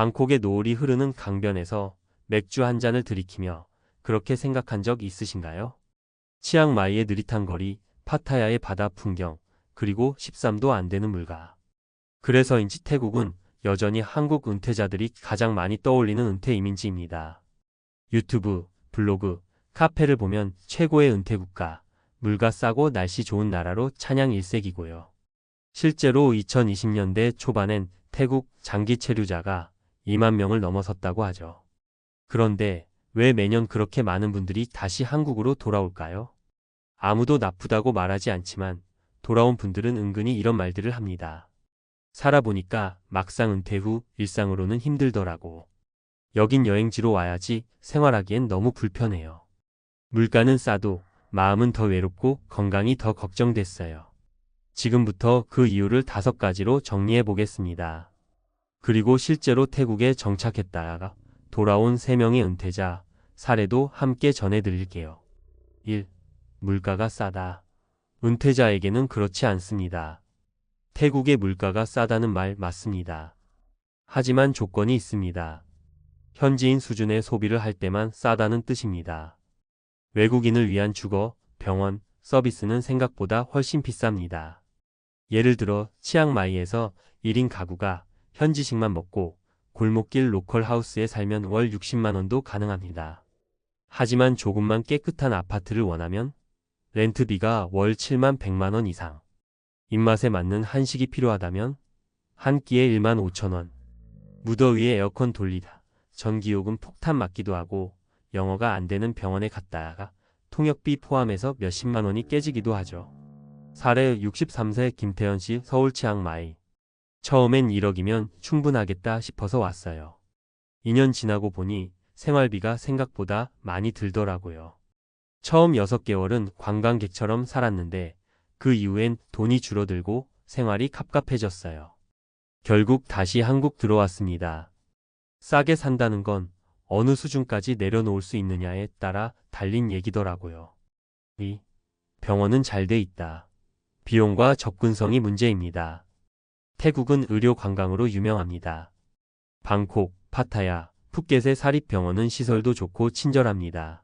방콕의 노을이 흐르는 강변에서 맥주 한 잔을 들이키며 그렇게 생각한 적 있으신가요? 치앙마이의 느릿한 거리, 파타야의 바다 풍경, 그리고 13도 안 되는 물가. 그래서인지 태국은 여전히 한국 은퇴자들이 가장 많이 떠올리는 은퇴 이민지입니다. 유튜브, 블로그, 카페를 보면 최고의 은퇴 국가, 물가 싸고 날씨 좋은 나라로 찬양 일색이고요. 실제로 2020년대 초반엔 태국 장기 체류자가 2만 명을 넘어섰다고 하죠. 그런데 왜 매년 그렇게 많은 분들이 다시 한국으로 돌아올까요? 아무도 나쁘다고 말하지 않지만 돌아온 분들은 은근히 이런 말들을 합니다. 살아보니까 막상 은퇴 후 일상으로는 힘들더라고. 여긴 여행지로 와야지 생활하기엔 너무 불편해요. 물가는 싸도 마음은 더 외롭고 건강이 더 걱정됐어요. 지금부터 그 이유를 5가지로 정리해 보겠습니다. 그리고 실제로 태국에 정착했다가 돌아온 3명의 은퇴자 사례도 함께 전해드릴게요. 1. 물가가 싸다. 은퇴자에게는 그렇지 않습니다. 태국의 물가가 싸다는 말 맞습니다. 하지만 조건이 있습니다. 현지인 수준의 소비를 할 때만 싸다는 뜻입니다. 외국인을 위한 주거, 병원, 서비스는 생각보다 훨씬 비쌉니다. 예를 들어 치앙마이에서 1인 가구가 현지식만 먹고 골목길 로컬 하우스에 살면 월 60만 원도 가능합니다. 하지만 조금만 깨끗한 아파트를 원하면 렌트비가 월 7만 100만 원 이상. 입맛에 맞는 한식이 필요하다면 한 끼에 1만 5천 원. 무더위에 에어컨 돌리다. 전기요금 폭탄 맞기도 하고 영어가 안 되는 병원에 갔다가 통역비 포함해서 몇십만 원이 깨지기도 하죠. 사례 63세 김태현 씨 서울 치앙마이. 처음엔 1억이면 충분하겠다 싶어서 왔어요. 2년 지나고 보니 생활비가 생각보다 많이 들더라고요. 처음 6개월은 관광객처럼 살았는데 그 이후엔 돈이 줄어들고 생활이 갑갑해졌어요. 결국 다시 한국 들어왔습니다. 싸게 산다는 건 어느 수준까지 내려놓을 수 있느냐에 따라 달린 얘기더라고요. 2. 병원은 잘 돼 있다. 비용과 접근성이 문제입니다. 태국은 의료 관광으로 유명합니다. 방콕, 파타야, 푸켓의 사립병원은 시설도 좋고 친절합니다.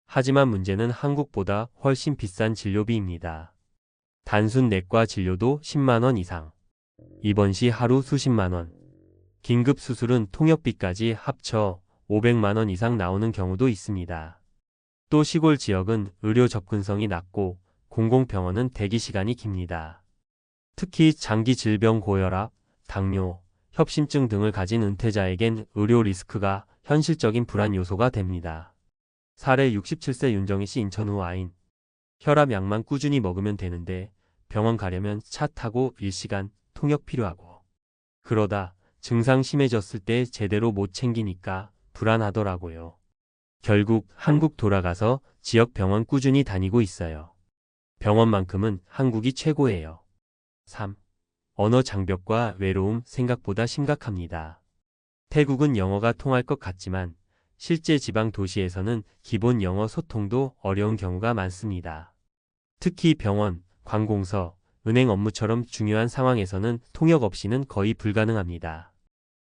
하지만 문제는 한국보다 훨씬 비싼 진료비입니다. 단순 내과 진료도 10만 원 이상. 입원 시 하루 수십만 원. 긴급 수술은 통역비까지 합쳐 500만 원 이상 나오는 경우도 있습니다. 또 시골 지역은 의료 접근성이 낮고 공공병원은 대기 시간이 깁니다. 특히 장기 질병 고혈압, 당뇨, 협심증 등을 가진 은퇴자에겐 의료 리스크가 현실적인 불안 요소가 됩니다. 사례 67세 윤정희 씨 인천후 아인. 혈압약만 꾸준히 먹으면 되는데 병원 가려면 차 타고 1시간 통역 필요하고. 그러다 증상 심해졌을 때 제대로 못 챙기니까 불안하더라고요. 결국 한국 돌아가서 지역 병원 꾸준히 다니고 있어요. 병원만큼은 한국이 최고예요. 3. 언어 장벽과 외로움 생각보다 심각합니다. 태국은 영어가 통할 것 같지만 실제 지방 도시에서는 기본 영어 소통도 어려운 경우가 많습니다. 특히 병원, 관공서, 은행 업무처럼 중요한 상황에서는 통역 없이는 거의 불가능합니다.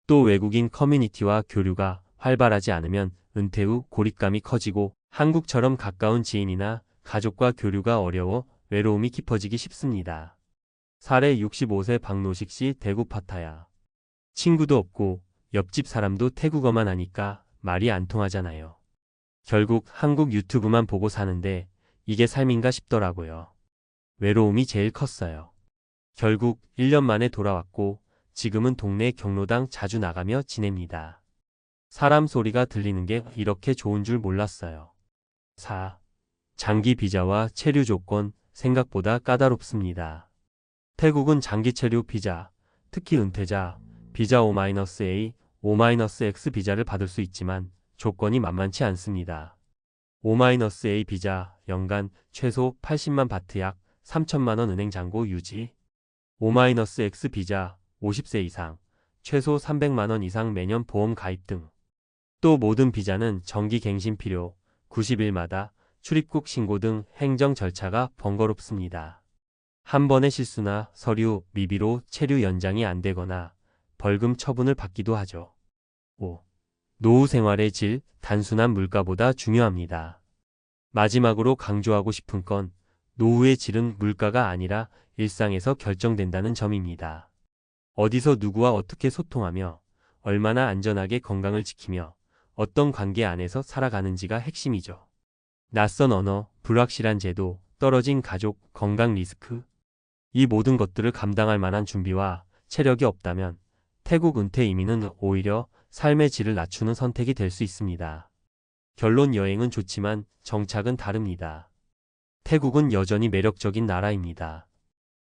또 외국인 커뮤니티와 교류가 활발하지 않으면 은퇴 후 고립감이 커지고 한국처럼 가까운 지인이나 가족과 교류가 어려워 외로움이 깊어지기 쉽습니다. 사례 65세 박노식 씨 대구 파타야. 친구도 없고 옆집 사람도 태국어만 하니까 말이 안 통하잖아요. 결국 한국 유튜브만 보고 사는데 이게 삶인가 싶더라고요. 외로움이 제일 컸어요. 결국 1년 만에 돌아왔고 지금은 동네 경로당 자주 나가며 지냅니다. 사람 소리가 들리는 게 이렇게 좋은 줄 몰랐어요. 4. 장기 비자와 체류 조건 생각보다 까다롭습니다. 태국은 장기 체류 비자, 특히 은퇴자, 비자 O-A, O-X 비자를 받을 수 있지만 조건이 만만치 않습니다. O-A 비자, 연간 최소 80만 바트 약 3천만 원 은행 잔고 유지. O-X 비자, 50세 이상, 최소 300만 원 이상 매년 보험 가입 등. 또 모든 비자는 정기 갱신 필요, 90일마다 출입국 신고 등 행정 절차가 번거롭습니다. 한 번의 실수나 서류, 미비로 체류 연장이 안 되거나 벌금 처분을 받기도 하죠. 5. 노후 생활의 질, 단순한 물가보다 중요합니다. 마지막으로 강조하고 싶은 건 노후의 질은 물가가 아니라 일상에서 결정된다는 점입니다. 어디서 누구와 어떻게 소통하며 얼마나 안전하게 건강을 지키며 어떤 관계 안에서 살아가는지가 핵심이죠. 낯선 언어, 불확실한 제도, 떨어진 가족, 건강 리스크. 이 모든 것들을 감당할 만한 준비와 체력이 없다면 태국 은퇴 이민은 오히려 삶의 질을 낮추는 선택이 될 수 있습니다. 결론 여행은 좋지만 정착은 다릅니다. 태국은 여전히 매력적인 나라입니다.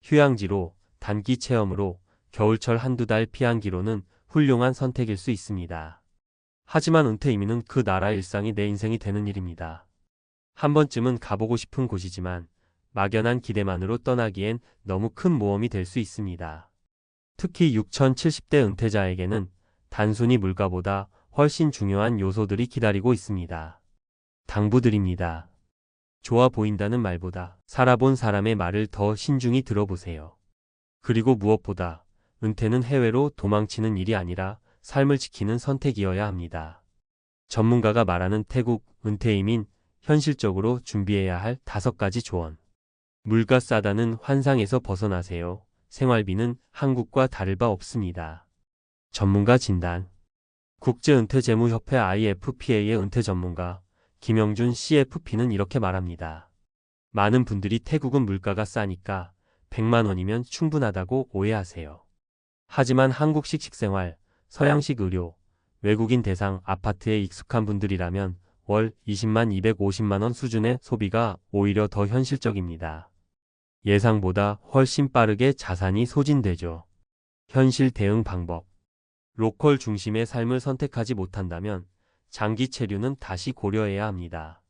휴양지로, 단기 체험으로, 겨울철 한두 달 피한기로는 훌륭한 선택일 수 있습니다. 하지만 은퇴 이민은 그 나라 일상이 내 인생이 되는 일입니다. 한 번쯤은 가보고 싶은 곳이지만 막연한 기대만으로 떠나기엔 너무 큰 모험이 될 수 있습니다. 특히 6070대 은퇴자에게는 단순히 물가보다 훨씬 중요한 요소들이 기다리고 있습니다. 당부드립니다. 좋아 보인다는 말보다 살아본 사람의 말을 더 신중히 들어보세요. 그리고 무엇보다 은퇴는 해외로 도망치는 일이 아니라 삶을 지키는 선택이어야 합니다. 전문가가 말하는 태국 은퇴 이민, 현실적으로 준비해야 할 5가지 조언. 물가 싸다는 환상에서 벗어나세요. 생활비는 한국과 다를 바 없습니다. 전문가 진단. 국제은퇴재무협회 IFPA의 은퇴 전문가 김영준 CFP는 이렇게 말합니다. 많은 분들이 태국은 물가가 싸니까 100만 원이면 충분하다고 오해하세요. 하지만 한국식 식생활, 서양식 의료, 외국인 대상 아파트에 익숙한 분들이라면 월 20만 250만 원 수준의 소비가 오히려 더 현실적입니다. 예상보다 훨씬 빠르게 자산이 소진되죠. 현실 대응 방법. 로컬 중심의 삶을 선택하지 못한다면 장기 체류는 다시 고려해야 합니다.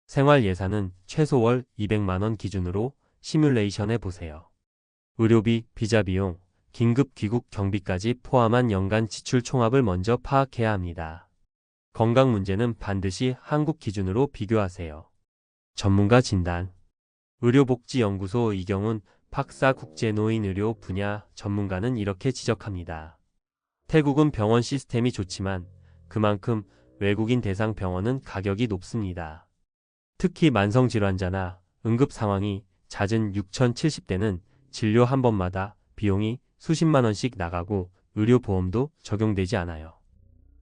생활 예산은 최소 월 200만 원 기준으로 시뮬레이션해 보세요. 의료비, 비자 비용, 긴급 귀국 경비까지 포함한 연간 지출 총합을 먼저 파악해야 합니다. 건강 문제는 반드시 한국 기준으로 비교하세요. 전문가 진단. 의료복지연구소 이경훈 박사 국제노인의료 분야 전문가는 이렇게 지적합니다. 태국은 병원 시스템이 좋지만 그만큼 외국인 대상 병원은 가격이 높습니다. 특히 만성질환자나 응급 상황이 잦은 6070대는 진료 한 번마다 비용이 수십만 원씩 나가고 의료보험도 적용되지 않아요.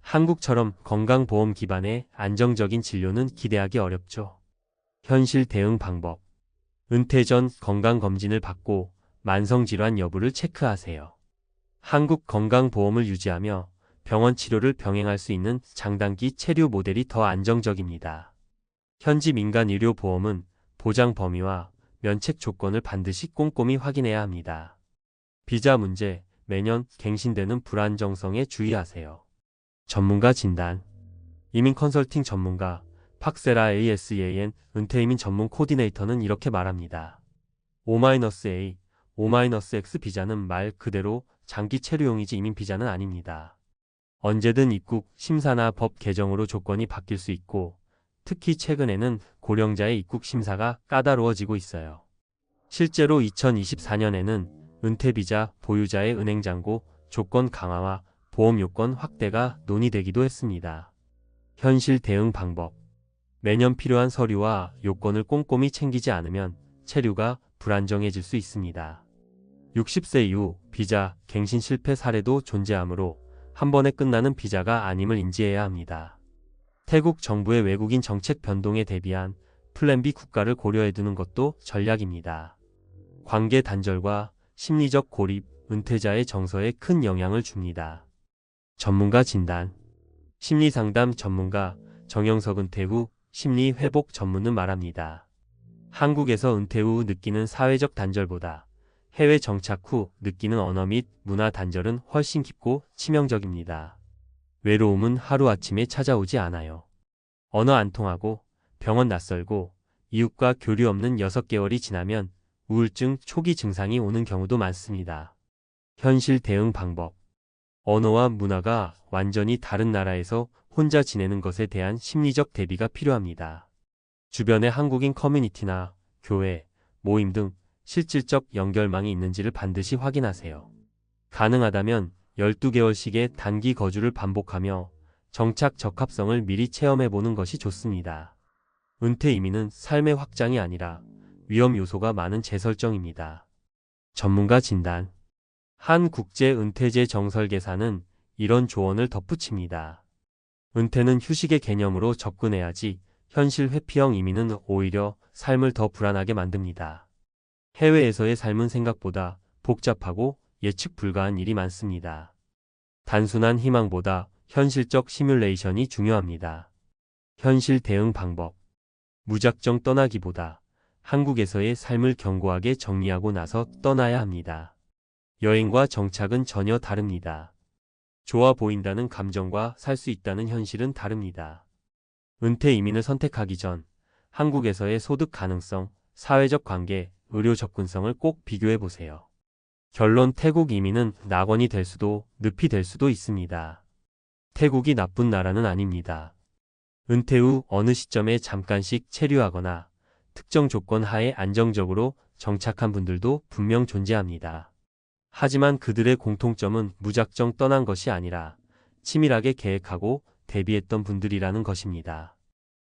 한국처럼 건강보험 기반의 안정적인 진료는 기대하기 어렵죠. 현실 대응 방법. 은퇴 전 건강검진을 받고 만성질환 여부를 체크하세요. 한국 건강보험을 유지하며 병원 치료를 병행할 수 있는 장단기 체류 모델이 더 안정적입니다. 현지 민간 의료보험은 보장 범위와 면책 조건을 반드시 꼼꼼히 확인해야 합니다. 비자 문제, 매년 갱신되는 불안정성에 주의하세요. 전문가 진단. 이민 컨설팅 전문가 팍세라 ASEAN 은퇴이민 전문 코디네이터는 이렇게 말합니다. O-A, O-X 비자는 말 그대로 장기 체류용이지 이민 비자는 아닙니다. 언제든 입국, 심사나 법 개정으로 조건이 바뀔 수 있고 특히 최근에는 고령자의 입국 심사가 까다로워지고 있어요. 실제로 2024년에는 은퇴비자 보유자의 은행 잔고 조건 강화와 보험 요건 확대가 논의되기도 했습니다. 현실 대응 방법. 매년 필요한 서류와 요건을 꼼꼼히 챙기지 않으면 체류가 불안정해질 수 있습니다. 60세 이후 비자 갱신 실패 사례도 존재하므로 한 번에 끝나는 비자가 아님을 인지해야 합니다. 태국 정부의 외국인 정책 변동에 대비한 플랜 B 국가를 고려해두는 것도 전략입니다. 관계 단절과 심리적 고립, 은퇴자의 정서에 큰 영향을 줍니다. 전문가 진단. 심리상담 전문가 정영석 은퇴 후 심리회복 전문은 말합니다. 한국에서 은퇴 후 느끼는 사회적 단절보다 해외 정착 후 느끼는 언어 및 문화 단절은 훨씬 깊고 치명적입니다. 외로움은 하루아침에 찾아오지 않아요. 언어 안 통하고 병원 낯설고 이웃과 교류 없는 6개월이 지나면 우울증 초기 증상이 오는 경우도 많습니다. 현실 대응 방법. 언어와 문화가 완전히 다른 나라에서 혼자 지내는 것에 대한 심리적 대비가 필요합니다. 주변에 한국인 커뮤니티나 교회, 모임 등 실질적 연결망이 있는지를 반드시 확인하세요. 가능하다면 12개월씩의 단기 거주를 반복하며 정착 적합성을 미리 체험해보는 것이 좋습니다. 은퇴 이민은 삶의 확장이 아니라 위험 요소가 많은 재설정입니다. 전문가 진단. 한국제은퇴제정설계사는 이런 조언을 덧붙입니다. 은퇴는 휴식의 개념으로 접근해야지 현실 회피형 이민은 오히려 삶을 더 불안하게 만듭니다. 해외에서의 삶은 생각보다 복잡하고 예측 불가한 일이 많습니다. 단순한 희망보다 현실적 시뮬레이션이 중요합니다. 현실 대응 방법. 무작정 떠나기보다 한국에서의 삶을 견고하게 정리하고 나서 떠나야 합니다. 여행과 정착은 전혀 다릅니다. 좋아 보인다는 감정과 살 수 있다는 현실은 다릅니다. 은퇴 이민을 선택하기 전 한국에서의 소득 가능성, 사회적 관계, 의료 접근성을 꼭 비교해 보세요. 결론: 태국 이민은 낙원이 될 수도 늪이 될 수도 있습니다. 태국이 나쁜 나라는 아닙니다. 은퇴 후 어느 시점에 잠깐씩 체류하거나 특정 조건 하에 안정적으로 정착한 분들도 분명 존재합니다. 하지만 그들의 공통점은 무작정 떠난 것이 아니라 치밀하게 계획하고 대비했던 분들이라는 것입니다.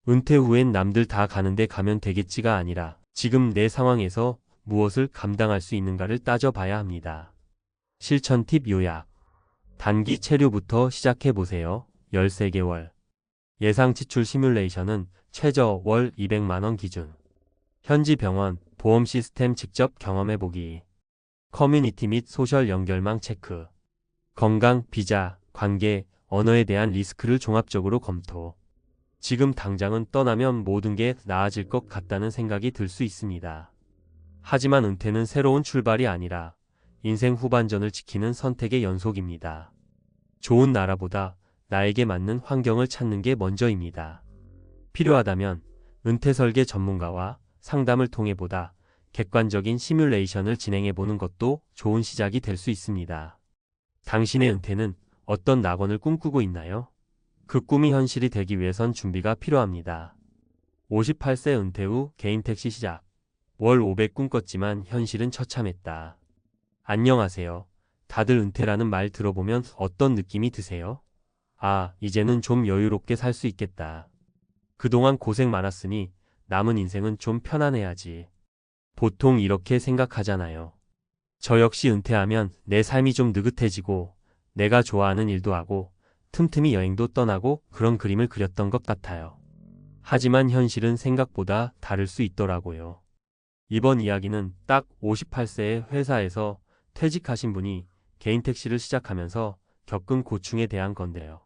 은퇴 후엔 남들 다 가는데 가면 되겠지가 아니라 지금 내 상황에서 무엇을 감당할 수 있는가를 따져봐야 합니다. 실천 팁 요약. 단기 체류부터 시작해보세요. 13개월. 예상 지출 시뮬레이션은 최저 월 200만원 기준. 현지 병원, 보험 시스템 직접 경험해보기. 커뮤니티 및 소셜 연결망 체크. 건강, 비자, 관계, 언어에 대한 리스크를 종합적으로 검토. 지금 당장은 떠나면 모든 게 나아질 것 같다는 생각이 들 수 있습니다. 하지만 은퇴는 새로운 출발이 아니라 인생 후반전을 지키는 선택의 연속입니다. 좋은 나라보다 나에게 맞는 환경을 찾는 게 먼저입니다. 필요하다면 은퇴 설계 전문가와 상담을 통해 보다 객관적인 시뮬레이션을 진행해보는 것도 좋은 시작이 될 수 있습니다. 당신의 은퇴는 어떤 낙원을 꿈꾸고 있나요? 그 꿈이 현실이 되기 위해선 준비가 필요합니다. 58세 은퇴 후 개인 택시 시작. 월 500 꿈꿨지만 현실은 처참했다. 안녕하세요. 다들 은퇴라는 말 들어보면 어떤 느낌이 드세요? 아, 이제는 좀 여유롭게 살 수 있겠다. 그동안 고생 많았으니 남은 인생은 좀 편안해야지. 보통 이렇게 생각하잖아요. 저 역시 은퇴하면 내 삶이 좀 느긋해지고 내가 좋아하는 일도 하고 틈틈이 여행도 떠나고 그런 그림을 그렸던 것 같아요. 하지만 현실은 생각보다 다를 수 있더라고요. 이번 이야기는 딱 58세의 회사에서 퇴직하신 분이 개인 택시를 시작하면서 겪은 고충에 대한 건데요.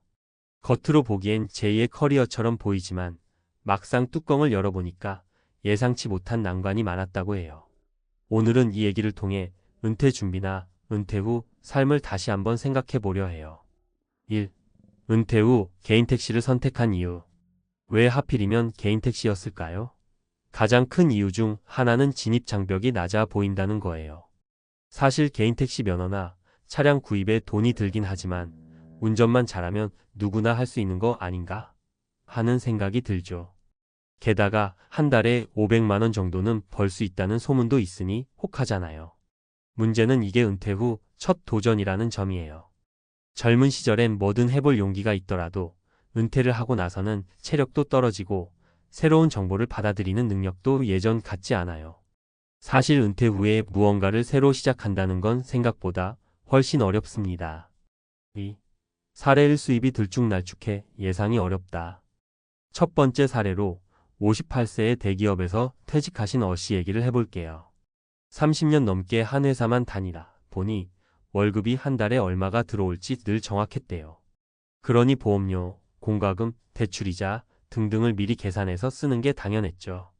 겉으로 보기엔 제2의 커리어처럼 보이지만 막상 뚜껑을 열어보니까 예상치 못한 난관이 많았다고 해요. 오늘은 이 얘기를 통해 은퇴 준비나 은퇴 후 삶을 다시 한번 생각해 보려 해요. 1. 은퇴 후 개인 택시를 선택한 이유. 왜 하필이면 개인 택시였을까요? 가장 큰 이유 중 하나는 진입 장벽이 낮아 보인다는 거예요. 사실 개인 택시 면허나 차량 구입에 돈이 들긴 하지만 운전만 잘하면 누구나 할 수 있는 거 아닌가 하는 생각이 들죠. 게다가 한 달에 500만 원 정도는 벌 수 있다는 소문도 있으니 혹하잖아요. 문제는 이게 은퇴 후 첫 도전이라는 점이에요. 젊은 시절엔 뭐든 해볼 용기가 있더라도 은퇴를 하고 나서는 체력도 떨어지고 새로운 정보를 받아들이는 능력도 예전 같지 않아요. 사실 은퇴 후에 무언가를 새로 시작한다는 건 생각보다 훨씬 어렵습니다. 2. 사례 1. 수입이 들쭉날쭉해 예상이 어렵다. 첫 번째 사례로 58세의 대기업에서 퇴직하신 어씨 얘기를 해볼게요. 30년 넘게 한 회사만 다니다 보니 월급이 한 달에 얼마가 들어올지 늘 정확했대요. 그러니 보험료, 공과금, 대출이자 등등을 미리 계산해서 쓰는 게 당연했죠.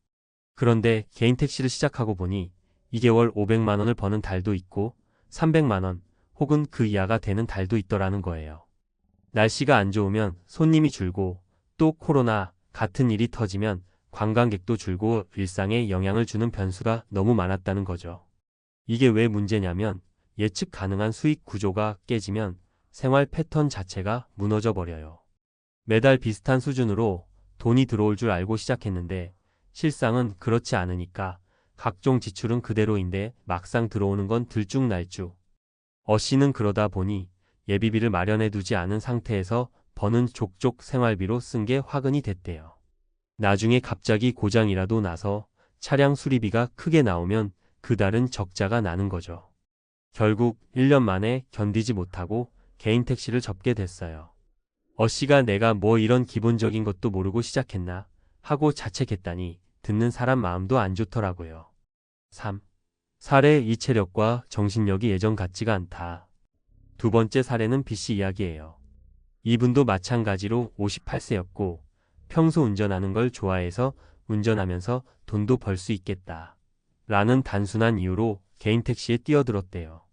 그런데 개인 택시를 시작하고 보니 이게 월 500만 원을 버는 달도 있고 300만 원 혹은 그 이하가 되는 달도 있더라는 거예요. 날씨가 안 좋으면 손님이 줄고 또 코로나 같은 일이 터지면 관광객도 줄고 일상에 영향을 주는 변수가 너무 많았다는 거죠. 이게 왜 문제냐면 예측 가능한 수익 구조가 깨지면 생활 패턴 자체가 무너져 버려요. 매달 비슷한 수준으로 돈이 들어올 줄 알고 시작했는데 실상은 그렇지 않으니까 각종 지출은 그대로인데 막상 들어오는 건 들쭉날쭉. 어씨는 그러다 보니 예비비를 마련해 두지 않은 상태에서 버는 족족 생활비로 쓴 게 화근이 됐대요. 나중에 갑자기 고장이라도 나서 차량 수리비가 크게 나오면 그달은 적자가 나는 거죠. 결국 1년 만에 견디지 못하고 개인 택시를 접게 됐어요. 어씨가 내가 뭐 이런 기본적인 것도 모르고 시작했나 하고 자책했다니 듣는 사람 마음도 안 좋더라고요. 3. 사례 이 체력과 정신력이 예전 같지가 않다. 두 번째 사례는 B씨 이야기예요. 이분도 마찬가지로 58세였고 평소 운전하는 걸 좋아해서 운전하면서 돈도 벌 수 있겠다 라는 단순한 이유로 개인 택시에 뛰어들었대요.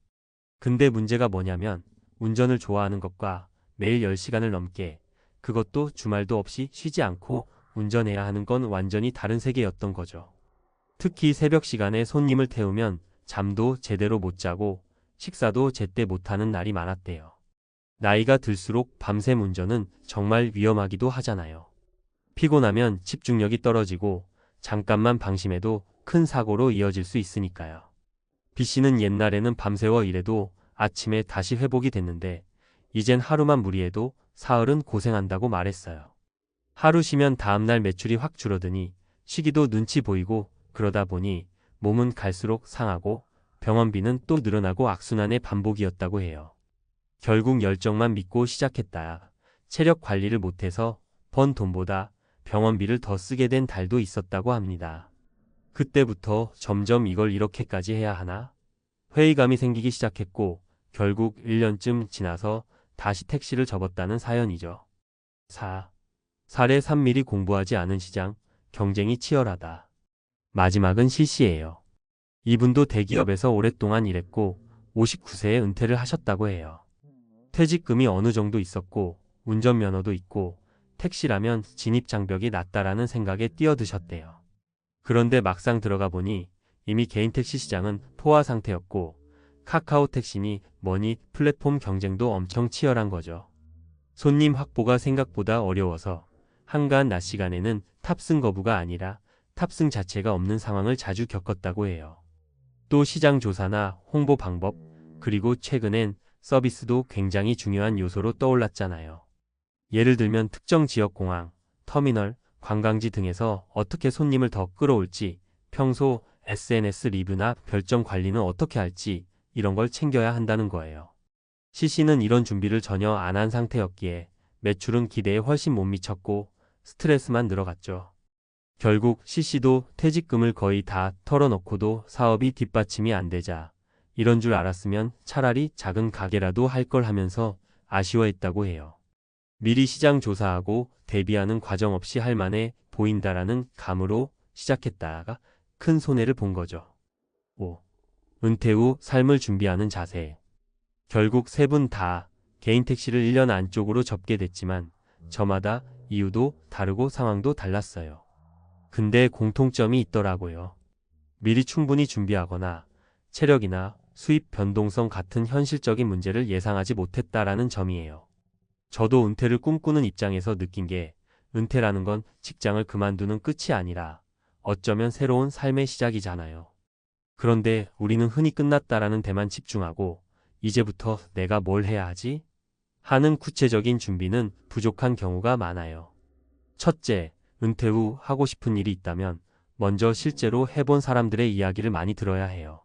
근데 문제가 뭐냐면 운전을 좋아하는 것과 매일 10시간을 넘게 그것도 주말도 없이 쉬지 않고 운전해야 하는 건 완전히 다른 세계였던 거죠. 특히 새벽 시간에 손님을 태우면 잠도 제대로 못 자고 식사도 제때 못하는 날이 많았대요. 나이가 들수록 밤샘 운전은 정말 위험하기도 하잖아요. 피곤하면 집중력이 떨어지고 잠깐만 방심해도 큰 사고로 이어질 수 있으니까요. B씨는 옛날에는 밤새워 일해도 아침에 다시 회복이 됐는데 이젠 하루만 무리해도 사흘은 고생한다고 말했어요. 하루 쉬면 다음날 매출이 확 줄어드니 쉬기도 눈치 보이고 그러다 보니 몸은 갈수록 상하고 병원비는 또 늘어나고 악순환의 반복이었다고 해요. 결국 열정만 믿고 시작했다. 체력 관리를 못해서 번 돈보다 병원비를 더 쓰게 된 달도 있었다고 합니다. 그때부터 점점 이걸 이렇게까지 해야 하나? 회의감이 생기기 시작했고 결국 1년쯤 지나서 다시 택시를 접었다는 사연이죠. 4. 사례 3. 미리 공부하지 않은 시장, 경쟁이 치열하다. 마지막은 C씨예요. 이분도 대기업에서 오랫동안 일했고 59세에 은퇴를 하셨다고 해요. 퇴직금이 어느 정도 있었고 운전면허도 있고 택시라면 진입장벽이 낮다라는 생각에 뛰어드셨대요. 그런데 막상 들어가 보니 이미 개인 택시 시장은 포화 상태였고 카카오 택시니 뭐니 플랫폼 경쟁도 엄청 치열한 거죠. 손님 확보가 생각보다 어려워서 한가한 낮 시간에는 탑승 거부가 아니라 탑승 자체가 없는 상황을 자주 겪었다고 해요. 또 시장 조사나 홍보 방법, 그리고 최근엔 서비스도 굉장히 중요한 요소로 떠올랐잖아요. 예를 들면 특정 지역 공항, 터미널, 관광지 등에서 어떻게 손님을 더 끌어올지, 평소 SNS 리뷰나 별점 관리는 어떻게 할지 이런 걸 챙겨야 한다는 거예요. C씨는 이런 준비를 전혀 안 한 상태였기에 매출은 기대에 훨씬 못 미쳤고 스트레스만 늘어갔죠. 결국 C씨도 퇴직금을 거의 다 털어놓고도 사업이 뒷받침이 안 되자 이런 줄 알았으면 차라리 작은 가게라도 할 걸 하면서 아쉬워했다고 해요. 미리 시장 조사하고 대비하는 과정 없이 할 만해 보인다라는 감으로 시작했다가 큰 손해를 본 거죠. 5. 은퇴 후 삶을 준비하는 자세. 결국 세 분 다 개인 택시를 1년 안쪽으로 접게 됐지만 저마다 이유도 다르고 상황도 달랐어요. 근데 공통점이 있더라고요. 미리 충분히 준비하거나 체력이나 수입 변동성 같은 현실적인 문제를 예상하지 못했다라는 점이에요. 저도 은퇴를 꿈꾸는 입장에서 느낀 게 은퇴라는 건 직장을 그만두는 끝이 아니라 어쩌면 새로운 삶의 시작이잖아요. 그런데 우리는 흔히 끝났다라는 데만 집중하고 이제부터 내가 뭘 해야 하지? 하는 구체적인 준비는 부족한 경우가 많아요. 첫째, 은퇴 후 하고 싶은 일이 있다면 먼저 실제로 해본 사람들의 이야기를 많이 들어야 해요.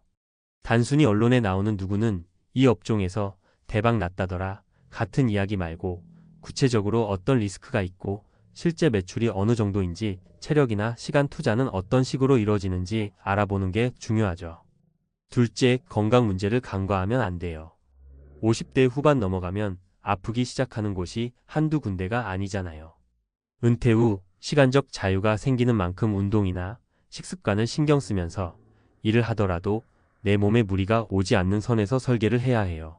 단순히 언론에 나오는 누구는 이 업종에서 대박 났다더라 같은 이야기 말고 구체적으로 어떤 리스크가 있고 실제 매출이 어느 정도인지 체력이나 시간 투자는 어떤 식으로 이루어지는지 알아보는 게 중요하죠. 둘째, 건강 문제를 간과하면 안 돼요. 50대 후반 넘어가면 아프기 시작하는 곳이 한두 군데가 아니잖아요. 은퇴 후 시간적 자유가 생기는 만큼 운동이나 식습관을 신경 쓰면서 일을 하더라도 내 몸에 무리가 오지 않는 선에서 설계를 해야 해요.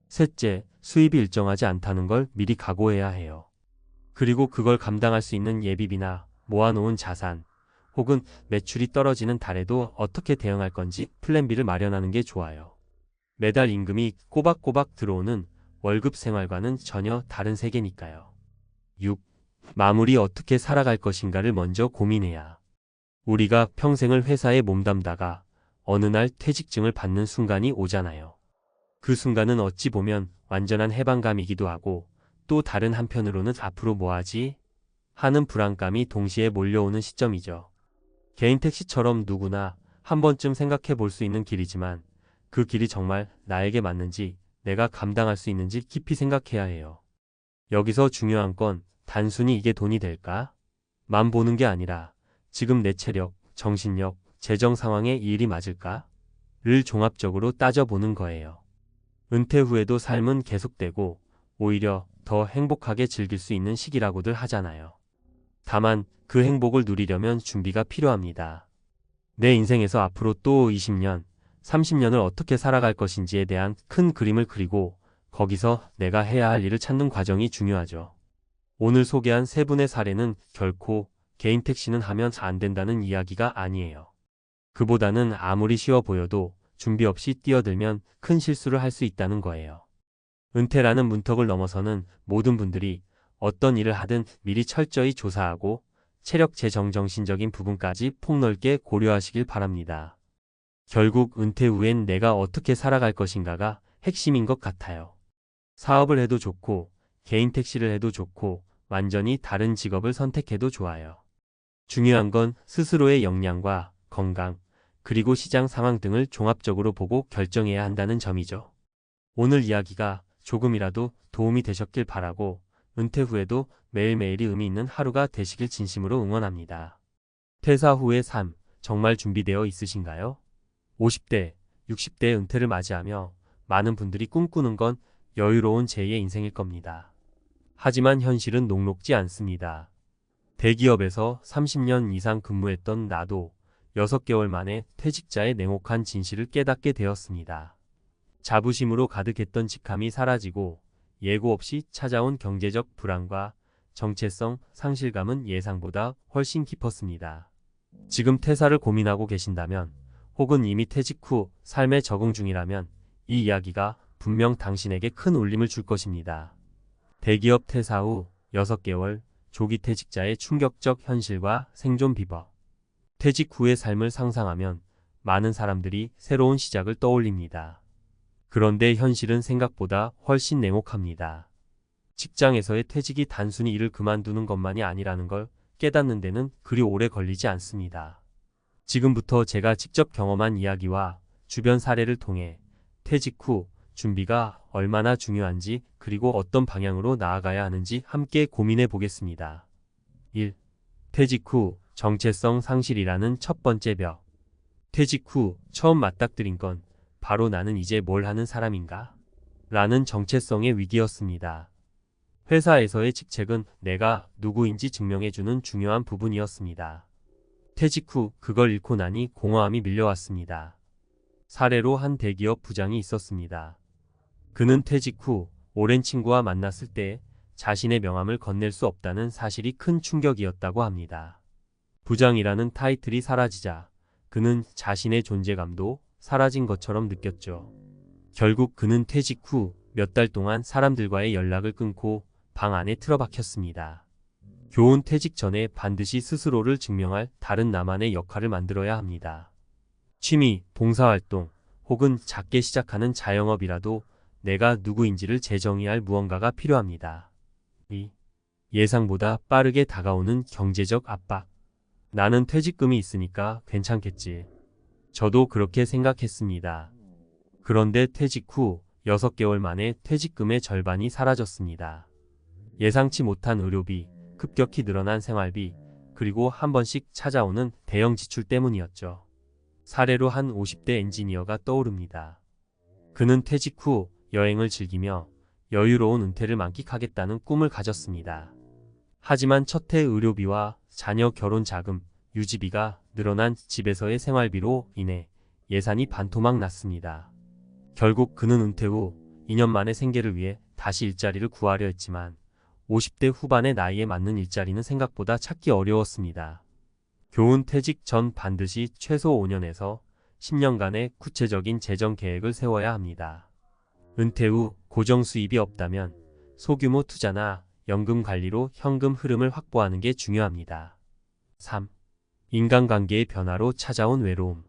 셋째, 수입이 일정하지 않다는 걸 미리 각오해야 해요. 그리고 그걸 감당할 수 있는 예비비나 모아놓은 자산, 혹은 매출이 떨어지는 달에도 어떻게 대응할 건지 플랜 B를 마련하는 게 좋아요. 매달 임금이 꼬박꼬박 들어오는 월급 생활과는 전혀 다른 세계니까요. 6. 마무리 어떻게 살아갈 것인가를 먼저 고민해야. 우리가 평생을 회사에 몸담다가 어느 날 퇴직증을 받는 순간이 오잖아요. 그 순간은 어찌 보면 완전한 해방감이기도 하고 또 다른 한편으로는 앞으로 뭐 하지? 하는 불안감이 동시에 몰려오는 시점이죠. 개인 택시처럼 누구나 한 번쯤 생각해 볼 수 있는 길이지만 그 길이 정말 나에게 맞는지 내가 감당할 수 있는지 깊이 생각해야 해요. 여기서 중요한 건 단순히 이게 돈이 될까? 만 보는 게 아니라 지금 내 체력, 정신력, 재정 상황에 이 일이 맞을까? 를 종합적으로 따져보는 거예요. 은퇴 후에도 삶은 계속되고 오히려 더 행복하게 즐길 수 있는 시기라고들 하잖아요. 다만 그 행복을 누리려면 준비가 필요합니다. 내 인생에서 앞으로 또 20년, 30년을 어떻게 살아갈 것인지에 대한 큰 그림을 그리고 거기서 내가 해야 할 일을 찾는 과정이 중요하죠. 오늘 소개한 세 분의 사례는 결코 개인 택시는 하면 안 된다는 이야기가 아니에요. 그보다는 아무리 쉬워 보여도 준비 없이 뛰어들면 큰 실수를 할 수 있다는 거예요. 은퇴라는 문턱을 넘어서는 모든 분들이 어떤 일을 하든 미리 철저히 조사하고 체력 재정 정신적인 부분까지 폭넓게 고려하시길 바랍니다. 결국 은퇴 후엔 내가 어떻게 살아갈 것인가가 핵심인 것 같아요. 사업을 해도 좋고 개인 택시를 해도 좋고 완전히 다른 직업을 선택해도 좋아요. 중요한 건 스스로의 역량과 건강, 그리고 시장 상황 등을 종합적으로 보고 결정해야 한다는 점이죠. 오늘 이야기가 조금이라도 도움이 되셨길 바라고 은퇴 후에도 매일매일이 의미 있는 하루가 되시길 진심으로 응원합니다. 퇴사 후의 삶, 정말 준비되어 있으신가요? 50대, 60대 은퇴를 맞이하며 많은 분들이 꿈꾸는 건 여유로운 제2의 인생일 겁니다. 하지만 현실은 녹록지 않습니다. 대기업에서 30년 이상 근무했던 나도 6개월 만에 퇴직자의 냉혹한 진실을 깨닫게 되었습니다. 자부심으로 가득했던 직함이 사라지고 예고 없이 찾아온 경제적 불안과 정체성 상실감은 예상보다 훨씬 깊었습니다. 지금 퇴사를 고민하고 계신다면 혹은 이미 퇴직 후 삶에 적응 중이라면 이 이야기가 분명 당신에게 큰 울림을 줄 것입니다. 대기업 퇴사 후 6개월 조기 퇴직자의 충격적 현실과 생존 비법. 퇴직 후의 삶을 상상하면 많은 사람들이 새로운 시작을 떠올립니다. 그런데 현실은 생각보다 훨씬 냉혹합니다. 직장에서의 퇴직이 단순히 일을 그만두는 것만이 아니라는 걸 깨닫는 데는 그리 오래 걸리지 않습니다. 지금부터 제가 직접 경험한 이야기와 주변 사례를 통해 퇴직 후 준비가 얼마나 중요한지 그리고 어떤 방향으로 나아가야 하는지 함께 고민해 보겠습니다. 1. 퇴직 후 정체성 상실이라는 첫 번째 벽. 퇴직 후 처음 맞닥뜨린 건 바로 나는 이제 뭘 하는 사람인가? 라는 정체성의 위기였습니다. 회사에서의 직책은 내가 누구인지 증명해주는 중요한 부분이었습니다. 퇴직 후 그걸 잃고 나니 공허함이 밀려왔습니다. 사례로 한 대기업 부장이 있었습니다. 그는 퇴직 후 오랜 친구와 만났을 때 자신의 명함을 건넬 수 없다는 사실이 큰 충격이었다고 합니다. 부장이라는 타이틀이 사라지자 그는 자신의 존재감도 사라진 것처럼 느꼈죠. 결국 그는 퇴직 후 몇 달 동안 사람들과의 연락을 끊고 방 안에 틀어박혔습니다. 교훈 퇴직 전에 반드시 스스로를 증명할 다른 나만의 역할을 만들어야 합니다. 취미, 봉사활동, 혹은 작게 시작하는 자영업이라도 내가 누구인지를 재정의할 무언가가 필요합니다. 2. 예상보다 빠르게 다가오는 경제적 압박. 나는 퇴직금이 있으니까 괜찮겠지. 저도 그렇게 생각했습니다. 그런데 퇴직 후 6개월 만에 퇴직금의 절반이 사라졌습니다. 예상치 못한 의료비, 급격히 늘어난 생활비, 그리고 한 번씩 찾아오는 대형 지출 때문이었죠. 사례로 한 50대 엔지니어가 떠오릅니다. 그는 퇴직 후 여행을 즐기며 여유로운 은퇴를 만끽하겠다는 꿈을 가졌습니다. 하지만 첫 해 의료비와 자녀 결혼 자금, 유지비가 늘어난 집에서의 생활비로 인해 예산이 반토막 났습니다. 결국 그는 은퇴 후 2년 만에 생계를 위해 다시 일자리를 구하려 했지만 50대 후반의 나이에 맞는 일자리는 생각보다 찾기 어려웠습니다. 교훈 퇴직 전 반드시 최소 5년에서 10년간의 구체적인 재정 계획을 세워야 합니다. 은퇴 후 고정 수입이 없다면 소규모 투자나 연금 관리로 현금 흐름을 확보하는 게 중요합니다. 3. 인간관계의 변화로 찾아온 외로움.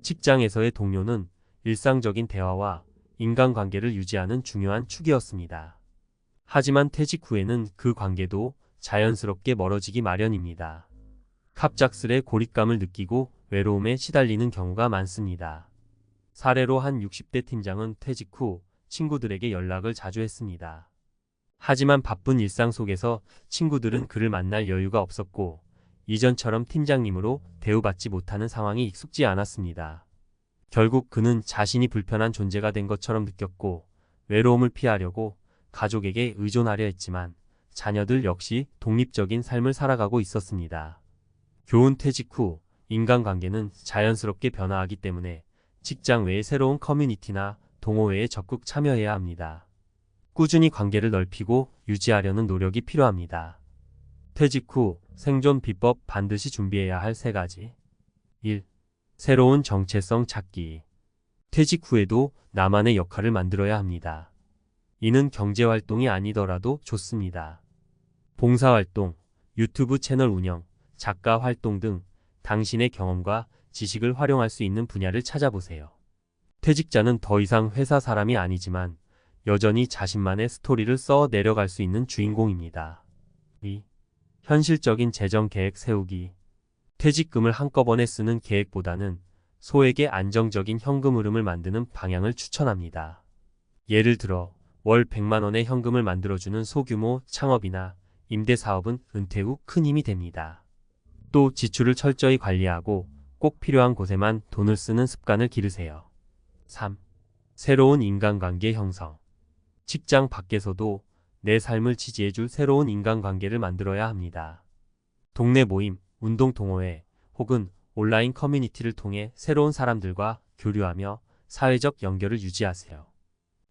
직장에서의 동료는 일상적인 대화와 인간관계를 유지하는 중요한 축이었습니다. 하지만 퇴직 후에는 그 관계도 자연스럽게 멀어지기 마련입니다. 갑작스레 고립감을 느끼고 외로움에 시달리는 경우가 많습니다. 사례로 한 60대 팀장은 퇴직 후 친구들에게 연락을 자주 했습니다. 하지만 바쁜 일상 속에서 친구들은 그를 만날 여유가 없었고 이전처럼 팀장님으로 대우받지 못하는 상황이 익숙지 않았습니다. 결국 그는 자신이 불편한 존재가 된 것처럼 느꼈고 외로움을 피하려고 가족에게 의존하려 했지만 자녀들 역시 독립적인 삶을 살아가고 있었습니다. 교훈 퇴직 후 인간관계는 자연스럽게 변화하기 때문에 직장 외의 새로운 커뮤니티나 동호회에 적극 참여해야 합니다. 꾸준히 관계를 넓히고 유지하려는 노력이 필요합니다. 퇴직 후 생존 비법 반드시 준비해야 할 3가지. 1. 새로운 정체성 찾기. 퇴직 후에도 나만의 역할을 만들어야 합니다. 이는 경제활동이 아니더라도 좋습니다. 봉사활동, 유튜브 채널 운영, 작가 활동 등 당신의 경험과 지식을 활용할 수 있는 분야를 찾아보세요. 퇴직자는 더 이상 회사 사람이 아니지만 여전히 자신만의 스토리를 써 내려갈 수 있는 주인공입니다. 2. 현실적인 재정 계획 세우기. 퇴직금을 한꺼번에 쓰는 계획보다는 소액의 안정적인 현금 흐름을 만드는 방향을 추천합니다. 예를 들어 월 100만 원의 현금을 만들어주는 소규모 창업이나 임대사업은 은퇴 후 큰 힘이 됩니다. 또 지출을 철저히 관리하고 꼭 필요한 곳에만 돈을 쓰는 습관을 기르세요. 3. 새로운 인간관계 형성. 직장 밖에서도 내 삶을 지지해줄 새로운 인간관계를 만들어야 합니다. 동네 모임, 운동 동호회 혹은 온라인 커뮤니티를 통해 새로운 사람들과 교류하며 사회적 연결을 유지하세요.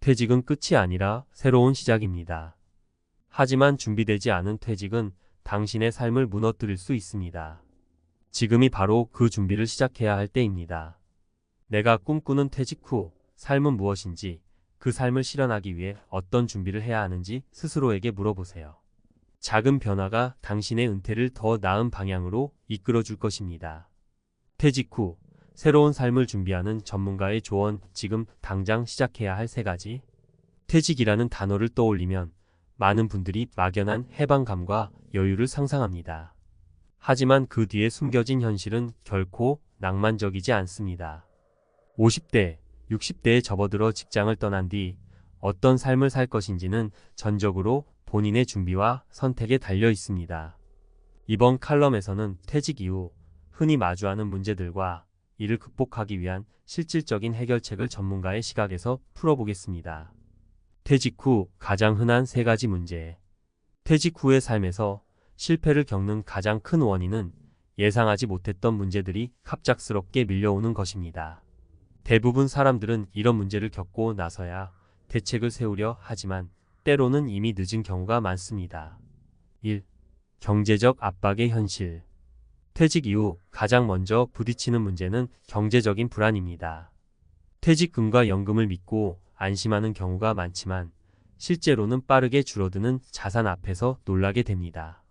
퇴직은 끝이 아니라 새로운 시작입니다. 하지만 준비되지 않은 퇴직은 당신의 삶을 무너뜨릴 수 있습니다. 지금이 바로 그 준비를 시작해야 할 때입니다. 내가 꿈꾸는 퇴직 후 삶은 무엇인지, 그 삶을 실현하기 위해 어떤 준비를 해야 하는지 스스로에게 물어보세요. 작은 변화가 당신의 은퇴를 더 나은 방향으로 이끌어 줄 것입니다. 퇴직 후 새로운 삶을 준비하는 전문가의 조언. 지금 당장 시작해야 할 3가지. 퇴직이라는 단어를 떠올리면 많은 분들이 막연한 해방감과 여유를 상상합니다. 하지만 그 뒤에 숨겨진 현실은 결코 낭만적이지 않습니다. 50대, 60대에 접어들어 직장을 떠난 뒤 어떤 삶을 살 것인지는 전적으로 본인의 준비와 선택에 달려 있습니다. 이번 칼럼에서는 퇴직 이후 흔히 마주하는 문제들과 이를 극복하기 위한 실질적인 해결책을 전문가의 시각에서 풀어보겠습니다. 퇴직 후 가장 흔한 3가지 문제. 퇴직 후의 삶에서 실패를 겪는 가장 큰 원인은 예상하지 못했던 문제들이 갑작스럽게 밀려오는 것입니다. 대부분 사람들은 이런 문제를 겪고 나서야 대책을 세우려 하지만 때로는 이미 늦은 경우가 많습니다. 1. 경제적 압박의 현실. 퇴직 이후 가장 먼저 부딪히는 문제는 경제적인 불안입니다. 퇴직금과 연금을 믿고 안심하는 경우가 많지만 실제로는 빠르게 줄어드는 자산 앞에서 놀라게 됩니다.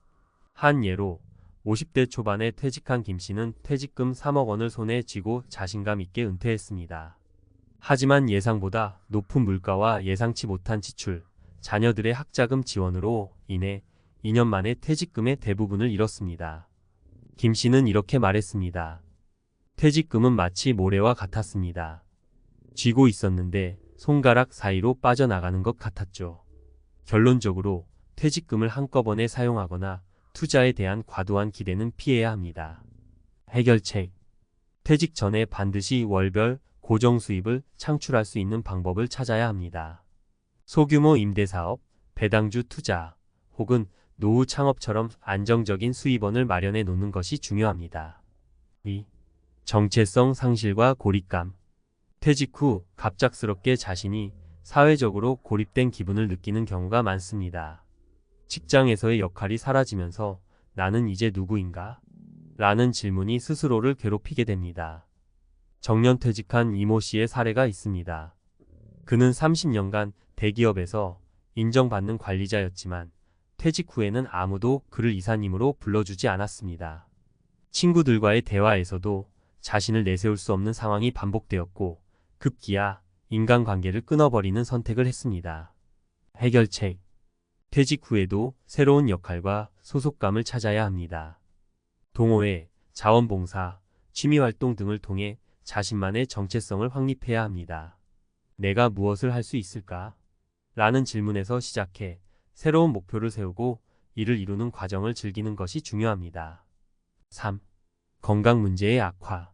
한 예로 50대 초반에 퇴직한 김 씨는 퇴직금 3억 원을 손에 쥐고 자신감 있게 은퇴했습니다. 하지만 예상보다 높은 물가와 예상치 못한 지출, 자녀들의 학자금 지원으로 인해 2년 만에 퇴직금의 대부분을 잃었습니다. 김 씨는 이렇게 말했습니다. 퇴직금은 마치 모래와 같았습니다. 쥐고 있었는데 손가락 사이로 빠져나가는 것 같았죠. 결론적으로 퇴직금을 한꺼번에 사용하거나 투자에 대한 과도한 기대는 피해야 합니다. 해결책. 퇴직 전에 반드시 월별 고정 수입을 창출할 수 있는 방법을 찾아야 합니다. 소규모 임대사업, 배당주 투자, 혹은 노후 창업처럼 안정적인 수입원을 마련해 놓는 것이 중요합니다. 2. 정체성 상실과 고립감. 퇴직 후 갑작스럽게 자신이 사회적으로 고립된 기분을 느끼는 경우가 많습니다. 직장에서의 역할이 사라지면서 나는 이제 누구인가? 라는 질문이 스스로를 괴롭히게 됩니다. 정년퇴직한 이모 씨의 사례가 있습니다. 그는 30년간 대기업에서 인정받는 관리자였지만 퇴직 후에는 아무도 그를 이사님으로 불러주지 않았습니다. 친구들과의 대화에서도 자신을 내세울 수 없는 상황이 반복되었고 급기야 인간관계를 끊어버리는 선택을 했습니다. 해결책. 퇴직 후에도 새로운 역할과 소속감을 찾아야 합니다. 동호회, 자원봉사, 취미활동 등을 통해 자신만의 정체성을 확립해야 합니다. 내가 무엇을 할 수 있을까? 라는 질문에서 시작해 새로운 목표를 세우고 이를 이루는 과정을 즐기는 것이 중요합니다. 3. 건강 문제의 악화.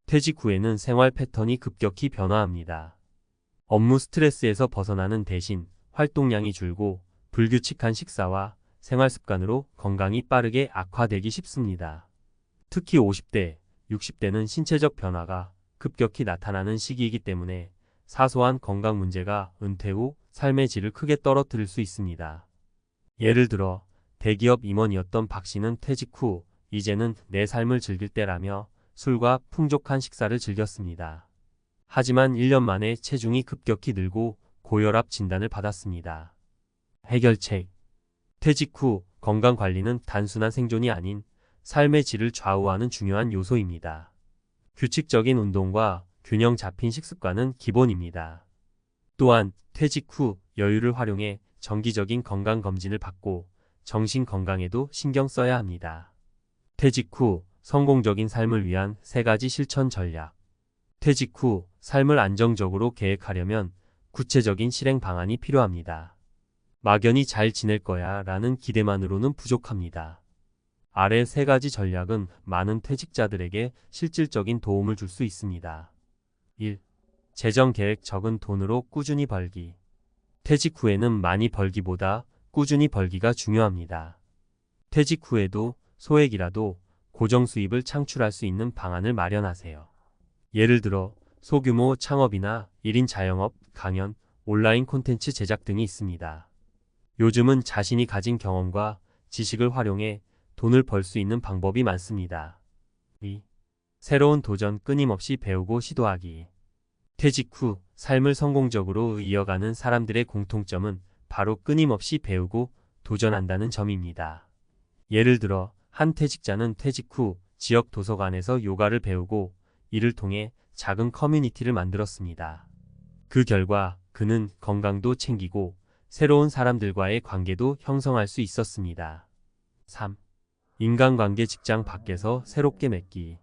퇴직 후에는 생활 패턴이 급격히 변화합니다. 업무 스트레스에서 벗어나는 대신 활동량이 줄고 불규칙한 식사와 생활 습관으로 건강이 빠르게 악화되기 쉽습니다. 특히 50대, 60대는 신체적 변화가 급격히 나타나는 시기이기 때문에 사소한 건강 문제가 은퇴 후 삶의 질을 크게 떨어뜨릴 수 있습니다. 예를 들어 대기업 임원이었던 박 씨는 퇴직 후 이제는 내 삶을 즐길 때라며 술과 풍족한 식사를 즐겼습니다. 하지만 1년 만에 체중이 급격히 늘고 고혈압 진단을 받았습니다. 해결책. 퇴직 후 건강관리는 단순한 생존이 아닌 삶의 질을 좌우하는 중요한 요소입니다. 규칙적인 운동과 균형 잡힌 식습관은 기본입니다. 또한 퇴직 후 여유를 활용해 정기적인 건강검진을 받고 정신 건강에도 신경 써야 합니다. 퇴직 후 성공적인 삶을 위한 3가지 실천 전략. 퇴직 후 삶을 안정적으로 계획하려면 구체적인 실행 방안이 필요합니다. 막연히 잘 지낼 거야 라는 기대만으로는 부족합니다. 아래 3가지 전략은 많은 퇴직자들에게 실질적인 도움을 줄 수 있습니다. 1. 재정 계획. 적은 돈으로 꾸준히 벌기. 퇴직 후에는 많이 벌기보다 꾸준히 벌기가 중요합니다. 퇴직 후에도 소액이라도 고정 수입을 창출할 수 있는 방안을 마련하세요. 예를 들어 소규모 창업이나 1인 자영업, 강연, 온라인 콘텐츠 제작 등이 있습니다. 요즘은 자신이 가진 경험과 지식을 활용해 돈을 벌 수 있는 방법이 많습니다. 2. 새로운 도전. 끊임없이 배우고 시도하기. 퇴직 후 삶을 성공적으로 이어가는 사람들의 공통점은 바로 끊임없이 배우고 도전한다는 점입니다. 예를 들어 한 퇴직자는 퇴직 후 지역 도서관에서 요가를 배우고 이를 통해 작은 커뮤니티를 만들었습니다. 그 결과 그는 건강도 챙기고 새로운 사람들과의 관계도 형성할 수 있었습니다. 3. 인간관계. 직장 밖에서 새롭게 맺기.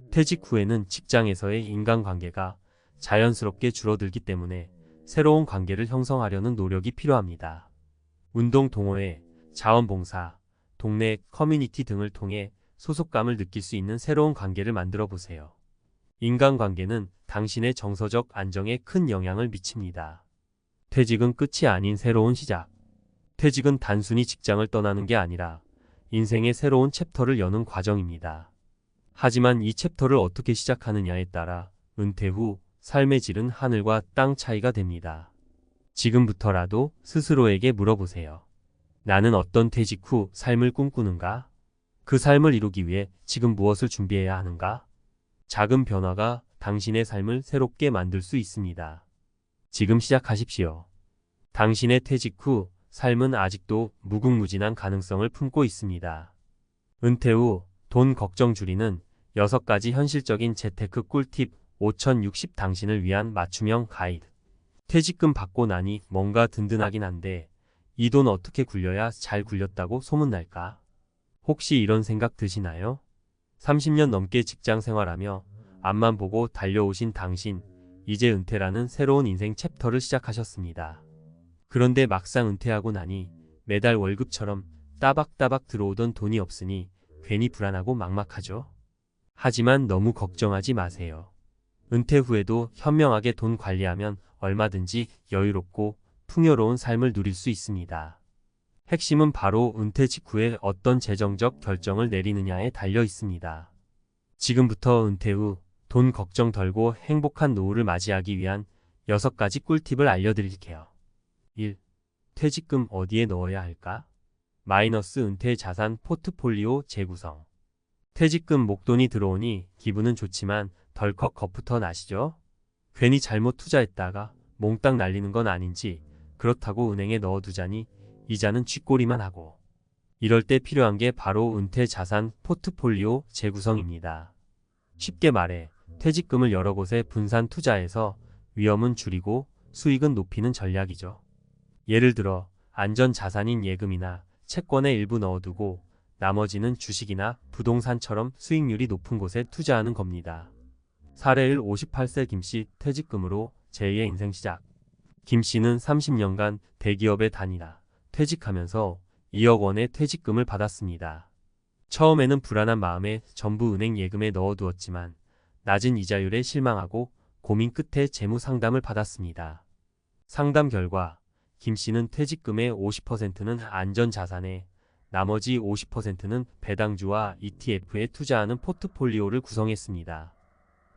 퇴직 후에는 직장에서의 인간관계가 자연스럽게 줄어들기 때문에 새로운 관계를 형성하려는 노력이 필요합니다. 운동, 동호회, 자원봉사, 동네 커뮤니티 등을 통해 소속감을 느낄 수 있는 새로운 관계를 만들어 보세요. 인간관계는 당신의 정서적 안정에 큰 영향을 미칩니다. 퇴직은 끝이 아닌 새로운 시작. 퇴직은 단순히 직장을 떠나는 게 아니라 인생의 새로운 챕터를 여는 과정입니다. 하지만 이 챕터를 어떻게 시작하느냐에 따라 은퇴 후 삶의 질은 하늘과 땅 차이가 됩니다. 지금부터라도 스스로에게 물어보세요. 나는 어떤 퇴직 후 삶을 꿈꾸는가? 그 삶을 이루기 위해 지금 무엇을 준비해야 하는가? 작은 변화가 당신의 삶을 새롭게 만들 수 있습니다. 지금 시작하십시오. 당신의 퇴직 후 삶은 아직도 무궁무진한 가능성을 품고 있습니다. 은퇴 후 돈 걱정 줄이는 6가지 현실적인 재테크 꿀팁 5060. 당신을 위한 맞춤형 가이드. 퇴직금 받고 나니 뭔가 든든하긴 한데 이 돈 어떻게 굴려야 잘 굴렸다고 소문날까? 혹시 이런 생각 드시나요? 30년 넘게 직장 생활하며 앞만 보고 달려오신 당신, 이제 은퇴라는 새로운 인생 챕터를 시작하셨습니다. 그런데 막상 은퇴하고 나니 매달 월급처럼 따박따박 들어오던 돈이 없으니 괜히 불안하고 막막하죠? 하지만 너무 걱정하지 마세요. 은퇴 후에도 현명하게 돈 관리하면 얼마든지 여유롭고 풍요로운 삶을 누릴 수 있습니다. 핵심은 바로 은퇴 직후에 어떤 재정적 결정을 내리느냐에 달려 있습니다. 지금부터 은퇴 후 돈 걱정 덜고 행복한 노후를 맞이하기 위한 6가지 꿀팁을 알려드릴게요. 1. 퇴직금 어디에 넣어야 할까? 마이너스 은퇴 자산 포트폴리오 재구성. 퇴직금 목돈이 들어오니 기분은 좋지만 덜컥 겁부터 나시죠? 괜히 잘못 투자했다가 몽땅 날리는 건 아닌지, 그렇다고 은행에 넣어두자니 이자는 쥐꼬리만 하고. 이럴 때 필요한 게 바로 은퇴 자산 포트폴리오 재구성입니다. 쉽게 말해 퇴직금을 여러 곳에 분산 투자해서 위험은 줄이고 수익은 높이는 전략이죠. 예를 들어 안전 자산인 예금이나 채권에 일부 넣어두고 나머지는 주식이나 부동산처럼 수익률이 높은 곳에 투자하는 겁니다. 사례 1 58세 김씨 퇴직금으로 제2의 인생 시작. 김씨는 30년간 대기업에 다니다 퇴직하면서 2억 원의 퇴직금을 받았습니다. 처음에는 불안한 마음에 전부 은행 예금에 넣어두었지만 낮은 이자율에 실망하고 고민 끝에 재무 상담을 받았습니다. 상담 결과 김씨는 퇴직금의 50%는 안전자산에 나머지 50%는 배당주와 ETF에 투자하는 포트폴리오를 구성했습니다.